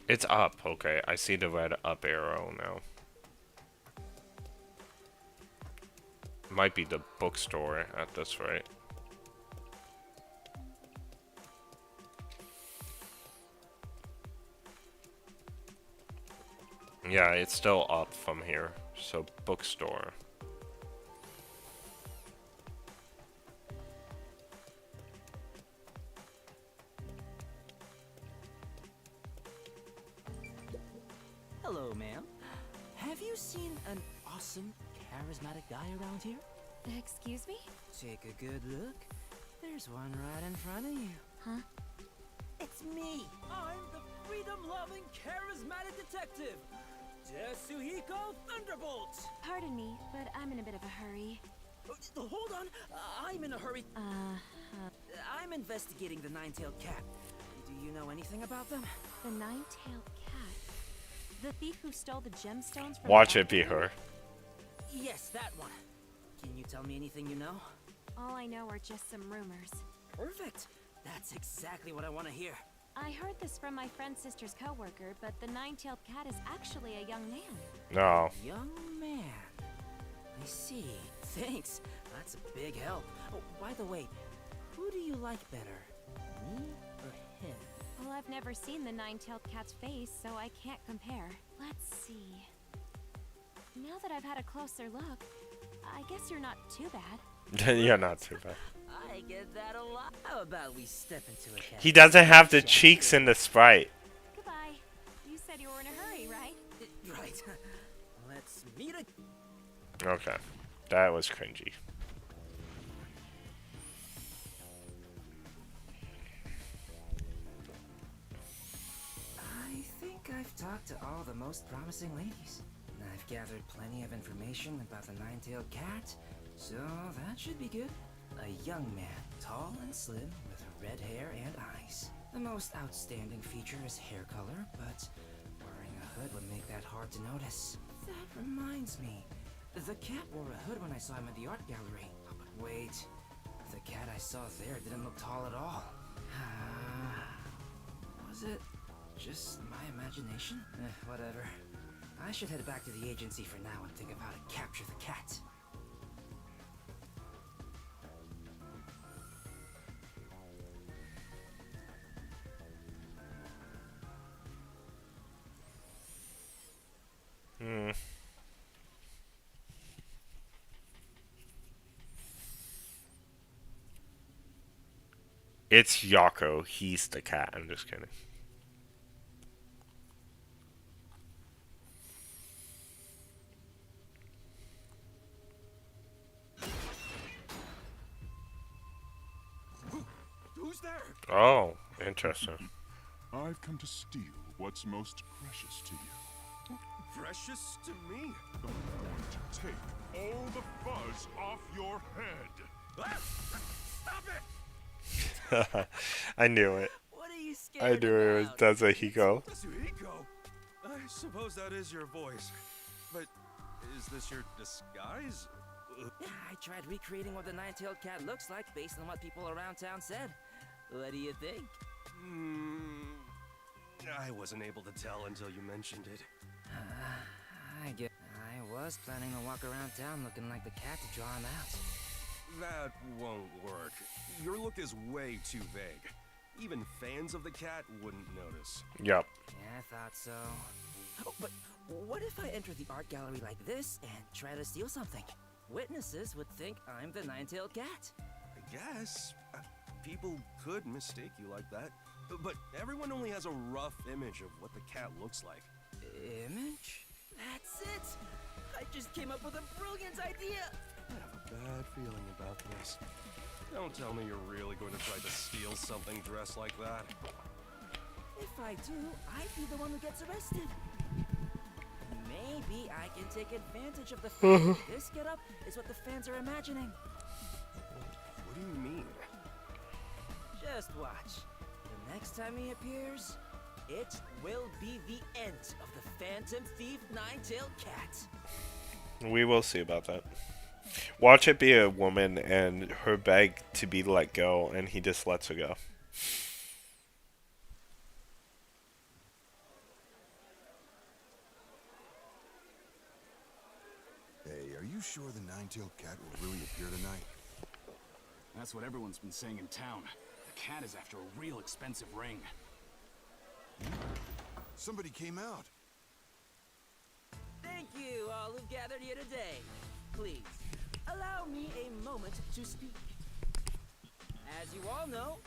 it's up. Okay, I see the red up arrow now. Might be the bookstore at this rate. Yeah, it's still up from here. So bookstore. Hello, ma'am. Have you seen an awesome, charismatic guy around here? Excuse me? Take a good look. There's one right in front of you. Huh? It's me. I'm the freedom-loving, charismatic detective, Tetsuhiko Thunderbolt. Pardon me, but I'm in a bit of a hurry. Hold on. I'm in a hurry. I'm investigating the nine-tailed cat. Do you know anything about them? The nine-tailed cat? The thief who stole the gemstones from Watch the it be her. Yes, that one. Can you tell me anything you know? All I know are just some rumors. Perfect. That's exactly what I want to hear. I heard this from my friend's sister's coworker, but the nine-tailed cat is actually a young man. No. Young man. I see. Thanks. That's a big help. Oh, by the way, who do you like better? Me or him? Well, I've never seen the nine-tailed cat's face, so I can't compare. Let's see. Now that I've had a closer look, I guess you're not too bad. You're not too bad. I get that a lot. How about we step into a cat? He doesn't have the cheeks in the sprite. Goodbye. You said you were in a hurry, right? Right. Let's meet a... Okay. That was cringy. I think I've talked to all the most promising ladies. I've gathered plenty of information about the nine-tailed cat, so that should be good. A young man, tall and slim, with red hair and eyes. The most outstanding feature is hair color, but wearing a hood would make that hard to notice. That reminds me, the cat wore a hood when I saw him at the art gallery. Oh, but wait, the cat I saw there didn't look tall at all. Was it just my imagination? Whatever. I should head back to the agency for now and think of how to capture the cat. It's Yako. He's the cat. I'm just kidding. Who's there? Oh, interesting. I've come to steal what's most precious to you. Precious to me? I'm going to take all the fuzz off your head. Stop it! I knew it. What are you I scared knew it was about? Tetsuhiko. Tetsuhiko? I suppose that is your voice. But is this your disguise? I tried recreating what the nine-tailed cat looks like based on what people around town said. What do you think? I wasn't able to tell until you mentioned it. I was planning to walk around town looking like the cat to draw him out. That won't work. Your look is way too vague. Even fans of the cat wouldn't notice. Yep. Yeah, I thought so. Oh, but what if I enter the art gallery like this and try to steal something? Witnesses would think I'm the nine-tailed cat. I guess. People could mistake you like that. But everyone only has a rough image of what the cat looks like. Image? That's it! I just came up with a brilliant idea! I have a bad feeling about this. Don't tell me you're really going to try to steal something dressed like that. If I do, I'd be the one who gets arrested. Maybe I can take advantage of the fact that this getup is what the fans are imagining. What do you mean? Just watch. The next time he appears, it will be the end of the Phantom Thief Nine-Tailed Cat. We will see about that. Watch it be a woman and her beg to be let go, and he just lets her go. Hey, are you sure the nine-tailed cat will really appear tonight? That's what everyone's been saying in town. The cat is after a real expensive ring. Somebody came out. Thank you, all who've gathered here today. Please, allow me a moment to speak. As you all know,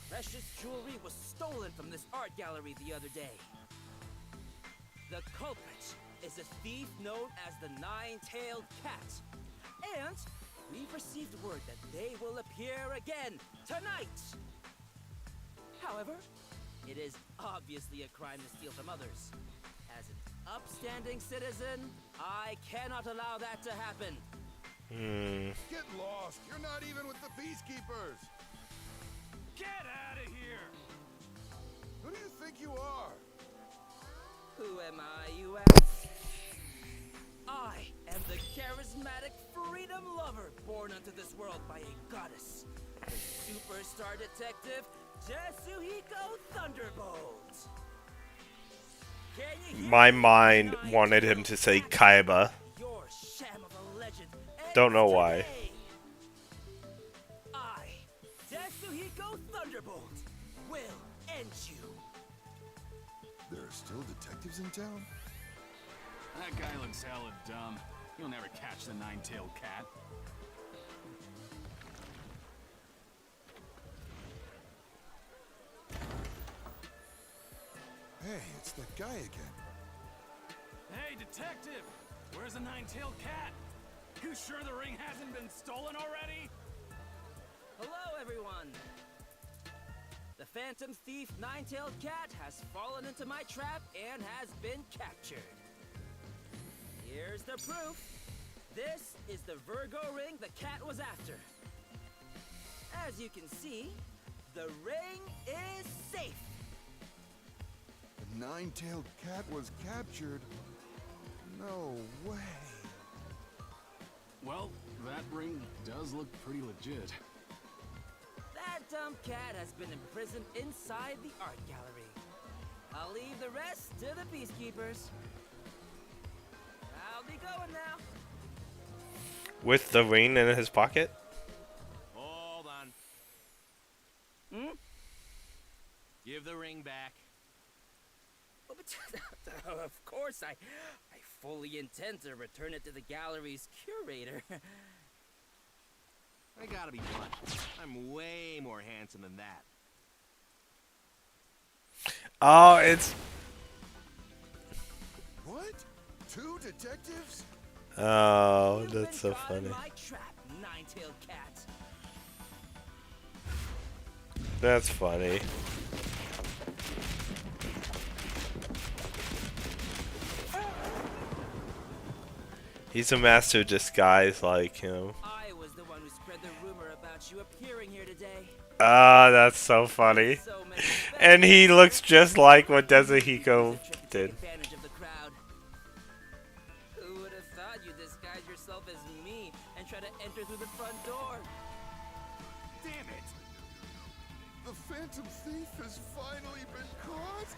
precious jewelry was stolen from this art gallery the other day. The culprit is a thief known as the Nine-Tailed Cat. And we've received word that they will appear again tonight. However, it is obviously a crime to steal from others. As an upstanding citizen, I cannot allow that to happen. Get lost! You're not even with the Peacekeepers! Get out of here! Who do you think you are? Who am I, you ask? I am the charismatic freedom lover born unto this world by a goddess. The superstar detective, Yasuhiko Thunderbolt. My mind wanted him to say Kaiba. Your sham of a legend. Don't know why. I, Yasuhiko Thunderbolt, will end you. There are still detectives in town? That guy looks hella dumb. You'll never catch the nine-tailed cat. Hey, it's that guy again. Hey, detective! Where's the nine-tailed cat? You sure the ring hasn't been stolen already? Hello, everyone. The phantom thief Nine-Tailed Cat has fallen into my trap and has been captured. Here's the proof. This is the Virgo ring the cat was after. As you can see, the ring is safe. The nine-tailed cat was captured? No way. Well, that ring does look pretty legit. That dumb cat has been imprisoned inside the art gallery. I'll leave the rest to the Peacekeepers. I'll be going now. With the ring in his pocket? Hold on. Give the ring back. Oh, but of course, I fully intend to return it to the gallery's curator. I gotta be blunt. I'm way more handsome than that. Oh, it's... What? Two detectives? Oh, that's so funny. My trap, Nine-Tailed Cat. That's funny. He's a master of disguise like him. I was the one who spread the rumor about you appearing here today. Ah, that's so funny. And he looks just like what Yasuhiko did. Advantage of the crowd. Who would have thought you'd disguise yourself as me and try to enter through the front door? Damn it! The Phantom Thief has finally been caught?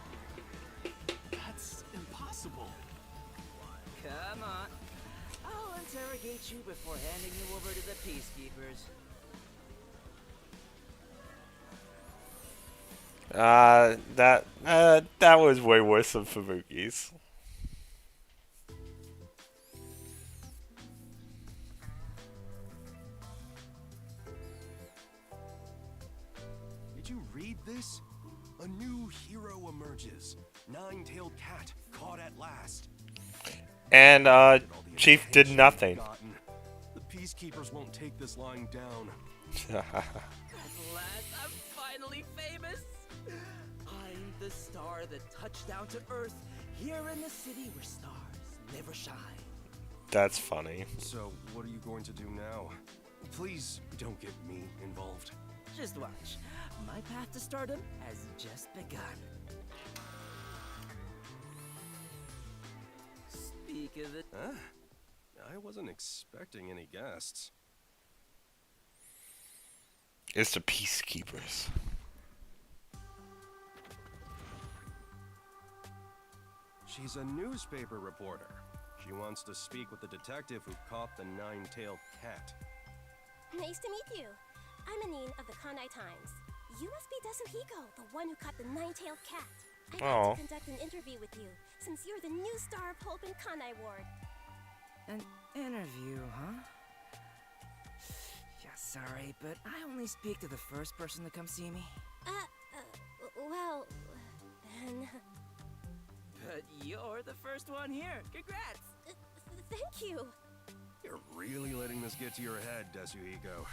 That's impossible. Come on. I'll interrogate you before handing you over to the Peacekeepers. That was way worse than Fubuki's. Did you read this? A new hero emerges. Nine-tailed cat caught at last. And Chief did nothing. The Peacekeepers won't take this lying down. At last, I'm finally famous. I'm the star that touched down to Earth here in the city where stars never shine. That's funny. So, what are you going to do now? Please don't get me involved. Just watch. My path to stardom has just begun. Speak of it. Huh? I wasn't expecting any guests. It's the peacekeepers. She's a newspaper reporter. She wants to speak with the detective who caught the nine-tailed cat. Nice to meet you. I'm Anine of the Kanai Times. You must be Desuhiko, the one who caught the nine-tailed cat. I'd like to conduct an interview with you, since you're the new star of hope in Kanai Ward. An interview, huh? Yeah, sorry, but I only speak to the first person to come see me. Well, then... But you're the first one here. Congrats! Thank you. You're really letting this get to your head, Desuhiko.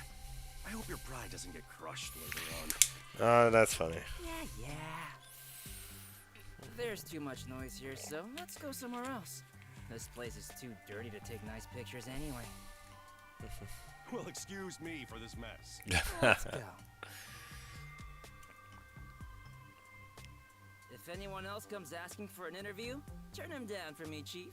I hope your pride doesn't get crushed later on. That's funny. Yeah. There's too much noise here, so let's go somewhere else. This place is too dirty to take nice pictures anyway. Well, excuse me for this mess. Let's go. If anyone else comes asking for an interview, turn him down for me, Chief.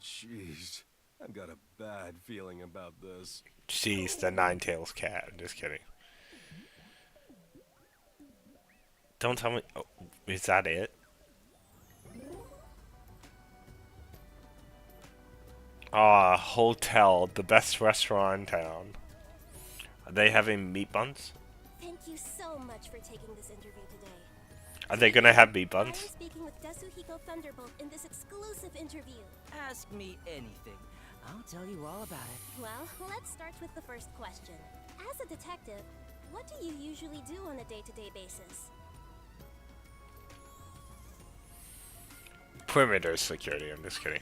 Jeez, I've got a bad feeling about this. Jeez, the nine-tails cat. I'm just kidding. Don't tell me. Oh, is that it? Hotel, the best restaurant in town. Are they having meat buns? Thank you so much for taking this interview today. Are they gonna have meat I am buns? speaking with Desuhiko Thunderbolt in this exclusive interview. Ask me anything. I'll tell you all about it. Well, let's start with the first question. As a detective, what do you usually do on a day-to-day basis? Perimeter security, I'm just kidding.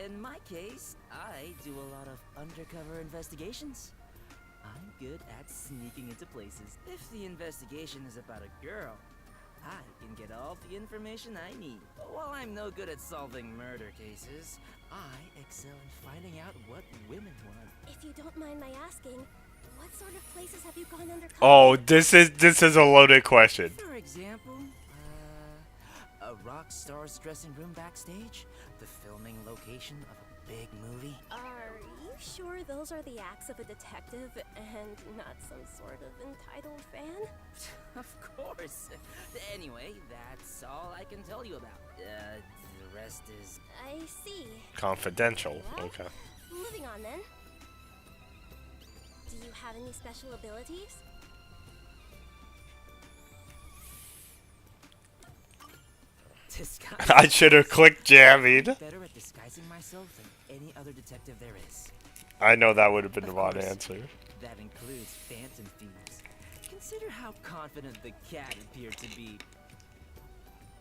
In my case, I do a lot of undercover investigations. I'm good at sneaking into places. If the investigation is about a girl, I can get all the information I need. While I'm no good at solving murder cases, I excel in finding out what women want. If you don't mind my asking, what sort of places have you gone undercover? Oh, this is a loaded question. For example, a rock star's dressing room backstage, the filming location of a big movie. Are you sure those are the acts of a detective and not some sort of entitled fan? Of course. Anyway, that's all I can tell you about. The rest is... I see. Confidential. Well, Okay. Moving on then. Do you have any special abilities? Disguise. I should have clicked jamming. Better at disguising myself than any other detective there is. I know that would have been the Of wrong course, answer. That includes phantom thieves. Consider how confident the cat appeared to be.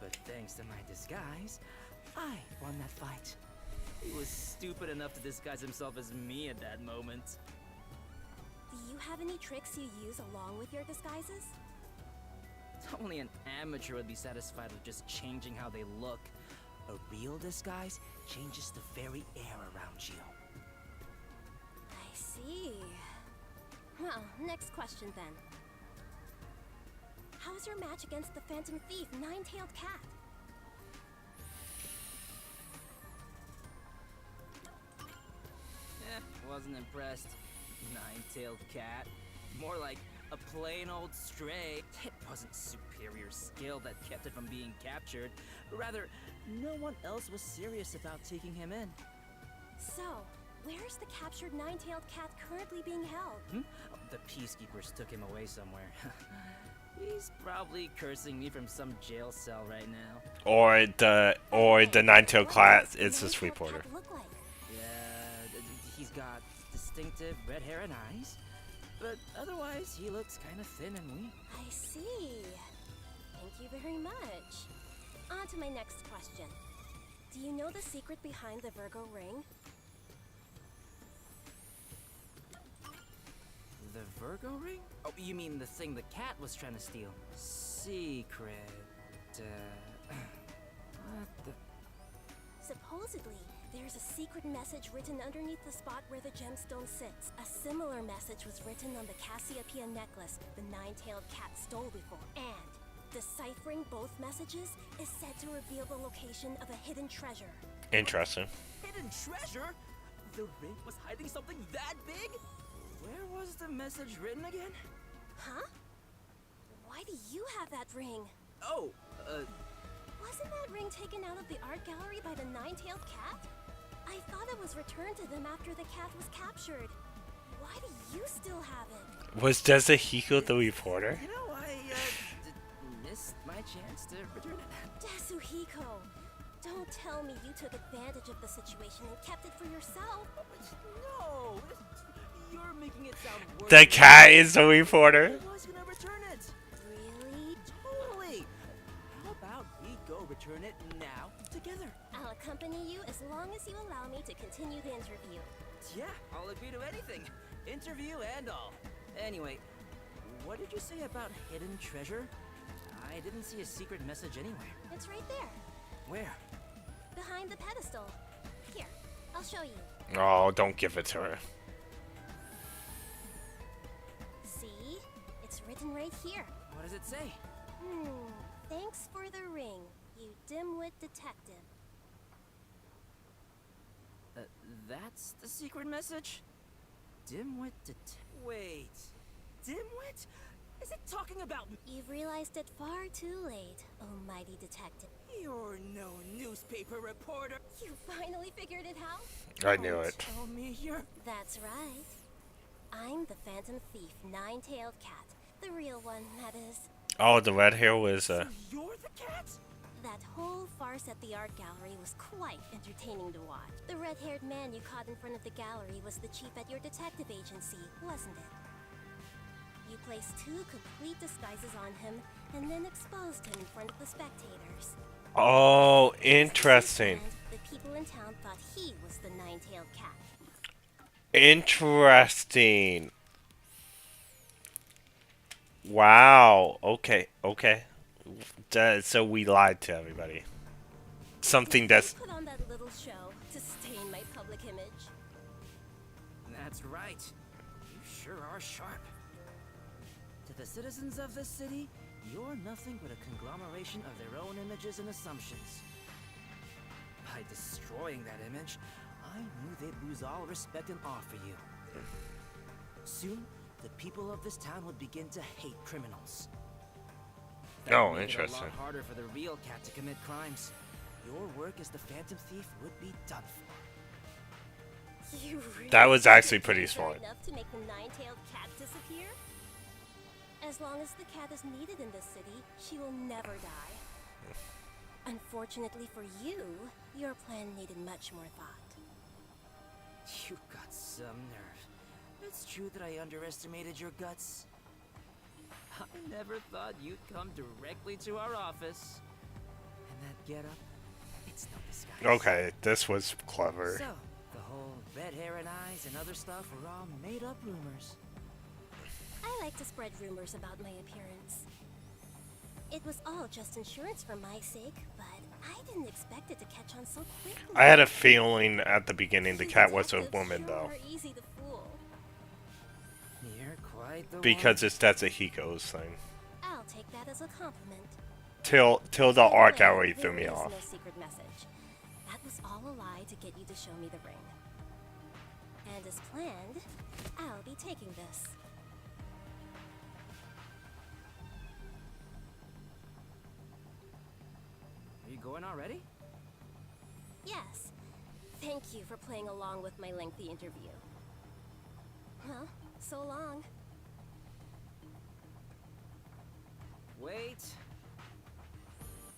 But thanks to my disguise, I won that fight. He was stupid enough to disguise himself as me at that moment. Do you have any tricks you use along with your disguises? Only an amateur would be satisfied with just changing how they look. A real disguise changes the very air around you. I see. Well, next question then. How's your match against the Phantom Thief, Nine-Tailed Cat? Wasn't impressed. Nine-tailed cat. More like a plain old stray. It wasn't superior skill that kept it from being captured. Rather, no one else was serious about taking him in. So, where's the captured Nine-Tailed Cat currently being held? The peacekeepers took him away somewhere. He's probably cursing me from some jail cell right now. Or the nine-tailed cat is the sweep order. Yeah, he's got distinctive red hair and eyes. But otherwise, he looks kind of thin and weak. I see. Thank you very much. On to my next question. Do you know the secret behind the Virgo ring? The Virgo ring? Oh, you mean the thing the cat was trying to steal? Secret. What the... Supposedly, there's a secret message written underneath the spot where the gemstone sits. A similar message was written on the Cassiopeia necklace the Nine-Tailed Cat stole before. And Deciphering both messages is said to reveal the location of a hidden treasure. Interesting. Hidden treasure? The ring was hiding something that big? Where was the message written again? Huh? Why do you have that ring? Oh, Wasn't that ring taken out of the art gallery by the nine-tailed cat? I thought it was returned to them after the cat was captured. Why do you still have it? Was Desuhiko the reporter? you know, I missed my chance to return it. Desuhiko, don't tell me you took advantage of the situation and kept it for yourself. No, you're making it sound worse. The cat is the reporter. I was gonna return it. Really? Totally. How about we go return it now together? I'll accompany you as long as you allow me to continue the interview. Yeah, I'll agree to anything. Interview and all. Anyway, what did you say about hidden treasure? I didn't see a secret message anywhere. It's right there, Where? behind the pedestal. Here, I'll show you. Oh, don't give it to her. See? It's written right here. What does it say? Thanks for the ring, you dimwit detective. That's the secret message? Dimwit Wait. Dimwit? Is it talking about me? You've realized it far too late, almighty detective. You're no newspaper reporter. You finally figured it out? I knew it. Tell me you're... That's right. I'm the Phantom Thief, Nine-Tailed Cat. The real one, that is. Oh, the red hair was You're the cat? That whole farce at the art gallery was quite entertaining to watch. The red-haired man you caught in front of the gallery was the chief at your detective agency, wasn't it? You placed 2 complete disguises on him, and then exposed him in front of the spectators. Oh, interesting. The people in town thought he was the nine-tailed cat. Interesting. Wow. Okay. Okay. So we lied to everybody. Something that's... Put on that little show to stain my public image. That's right. You sure are sharp. To the citizens of this city, you're nothing but a conglomeration of their own images and assumptions. By destroying that image, I knew they'd lose all respect and awe for you. Soon, the people of this town would begin to hate criminals. Oh, Made interesting. it a lot harder for the real cat to commit crimes. Your work as the Phantom Thief would be done for. You really That was actually pretty clever smart. enough to make the nine-tailed cat disappear? As long as the cat is needed in this city, she will never die. Unfortunately for you, your plan needed much more thought. You got some nerve. It's true that I underestimated your guts. I never thought you'd come directly to our office. And that getup, it's no disguise. Okay, this was clever. So, the whole red hair and eyes and other stuff were all made-up rumors. I like to spread rumors about my appearance. It was all just insurance for my sake, but I didn't expect it to catch on so quickly. I had a feeling at the beginning the cat was a woman, Sure though. are easy to fool. You're quite the Because it's Desuhiko's thing. I'll take that as a compliment. Till the art gallery threw me There is off. no secret message. That was all a lie to get you to show me the ring. And as planned, I'll be taking this. Are you going already? Yes. Thank you for playing along with my lengthy interview. Well, so long. Wait.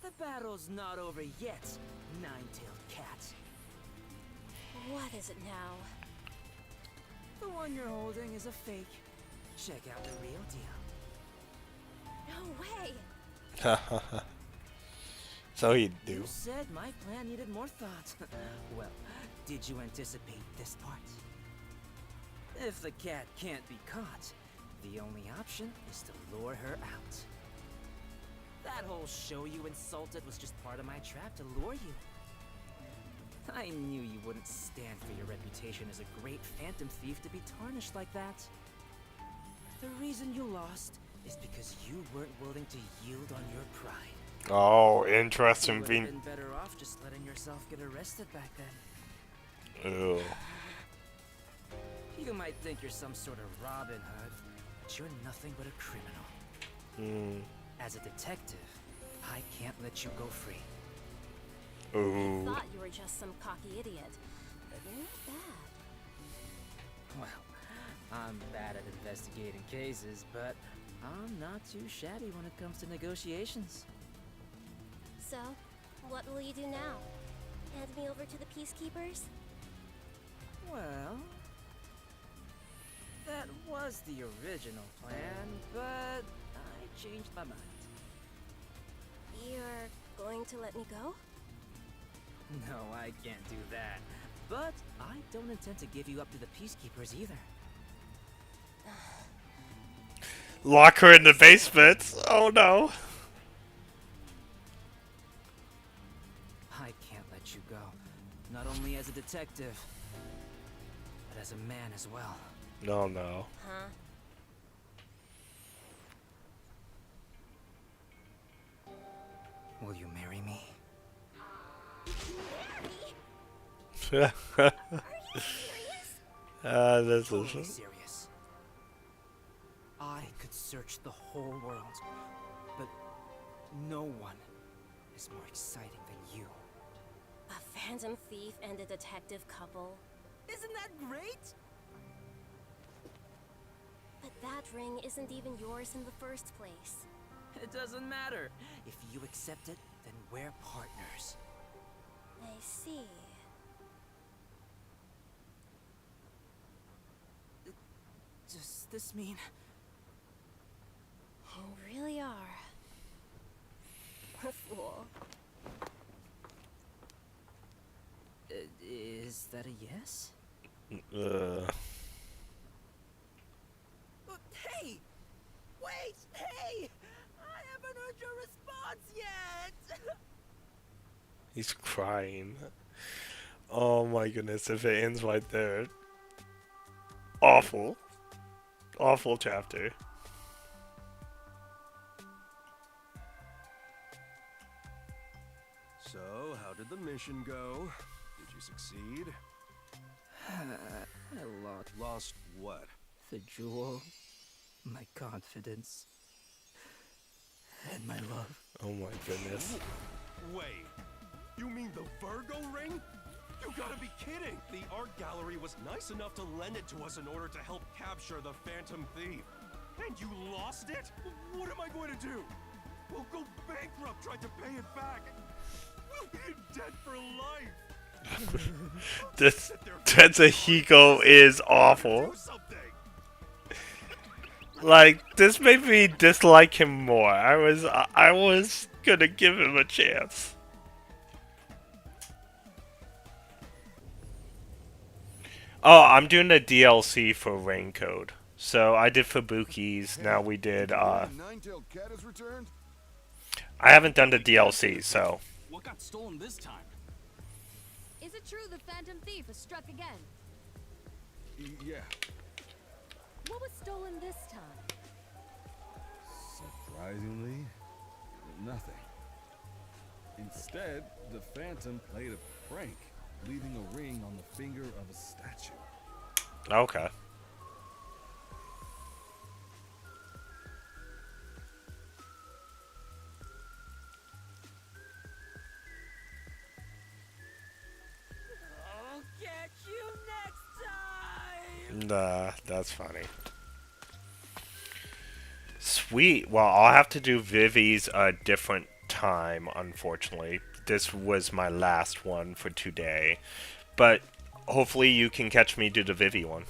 The battle's not over yet, nine-tailed cat. What is it now? The one you're holding is a fake. Check out the real deal. No way! So you do. You said my plan needed more thought. Well, did you anticipate this part? If the cat can't be caught, the only option is to lure her out. That whole show you insulted was just part of my trap to lure you. I knew you wouldn't stand for your reputation as a great phantom thief to be tarnished like that. The reason you lost is because you weren't willing to yield on your pride. Oh, You interesting. would have been better off just letting yourself get arrested back then. Ew. You might think you're some sort of Robin Hood, but you're nothing but a criminal. As a detective, I can't let you go free. Ooh. I thought you were just some cocky idiot, but you're not bad. Well, I'm bad at investigating cases, but I'm not too shabby when it comes to negotiations. So, what will you do now? Hand me over to the peacekeepers? Well, that was the original plan, but I changed my mind. You're going to let me go? No, I can't do that. But I don't intend to give you up to the peacekeepers either. Lock her in the basement. Oh no. I can't let you go. Not only as a detective, but as a man as well. No. Huh? Will you marry me? This Totally is. serious. I could search the whole world, but no one is more exciting than you. A phantom thief and a detective couple? Isn't that great? But that ring isn't even yours in the first place. It doesn't matter. If you accept it, then we're partners. I see. Does this mean... You really are a fool. Is that a yes? Hey! Wait! Hey! I haven't heard your response yet! He's crying. Oh my goodness, if it ends right there. Awful. Awful chapter. So, how did the mission go? Did you succeed? I lost Lost what? the jewel, my confidence, and my love. Oh my goodness. Wait, you mean the Virgo ring? You gotta be kidding! The art gallery was nice enough to lend it to us in order to help capture the Phantom Thief. And you lost it? What am I going to do? We'll go bankrupt trying to pay it back. We'll be in debt for life. This Tetsuhiko is awful. Like, this made me dislike him more. I was gonna give him a chance. Oh, I'm doing the DLC for Raincode. So I did Fubuki's, now we did Nine-tailed cat has returned? I haven't done the DLC, so What got stolen this time? Is it true the Phantom Thief has struck again? Yeah. What was stolen this time? Surprisingly, nothing. Instead, the Phantom played a prank, leaving a ring on the finger of a statue. okay. I'll catch you next time! Nah, that's funny. Sweet. Well, I'll have to do Vivi's a different time, unfortunately. This was my last one for today. But hopefully you can catch me do the Vivi one.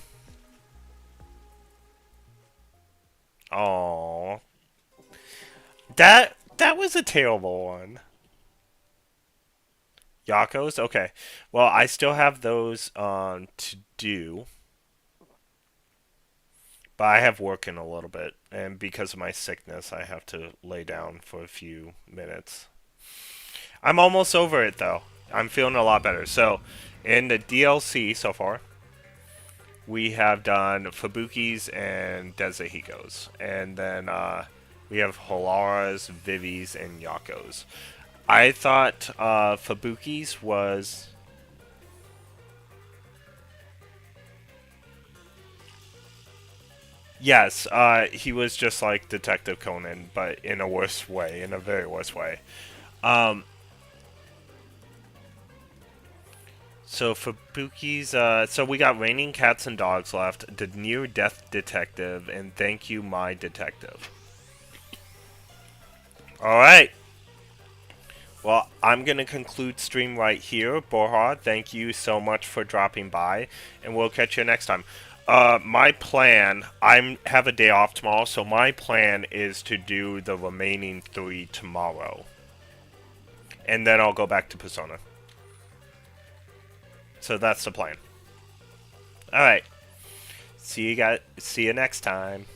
Aww. That was a terrible one. Yako's? Okay. Well, I still have those to do. But I have work in a little bit. And because of my sickness, I have to lay down for a few minutes. I'm almost over it, though. I'm feeling a lot better. So, in the DLC so far, we have done Fubuki's and Dezahiko's. And then we have Halara's, Vivi's, and Yako's. I thought Fubuki's was... Yes, he was just like Detective Conan, but in a worse way, in a very worse way. So Fubuki's, so we got Raining Cats and Dogs left, The Near Death Detective, and Thank You, My Detective. Alright. Well, I'm going to conclude stream right here. Borja, thank you so much for dropping by, and we'll catch you next time. My plan, I have a day off tomorrow, so my plan is to do the remaining 3 tomorrow. And then I'll go back to Persona. So that's the plan. Alright. See you next time.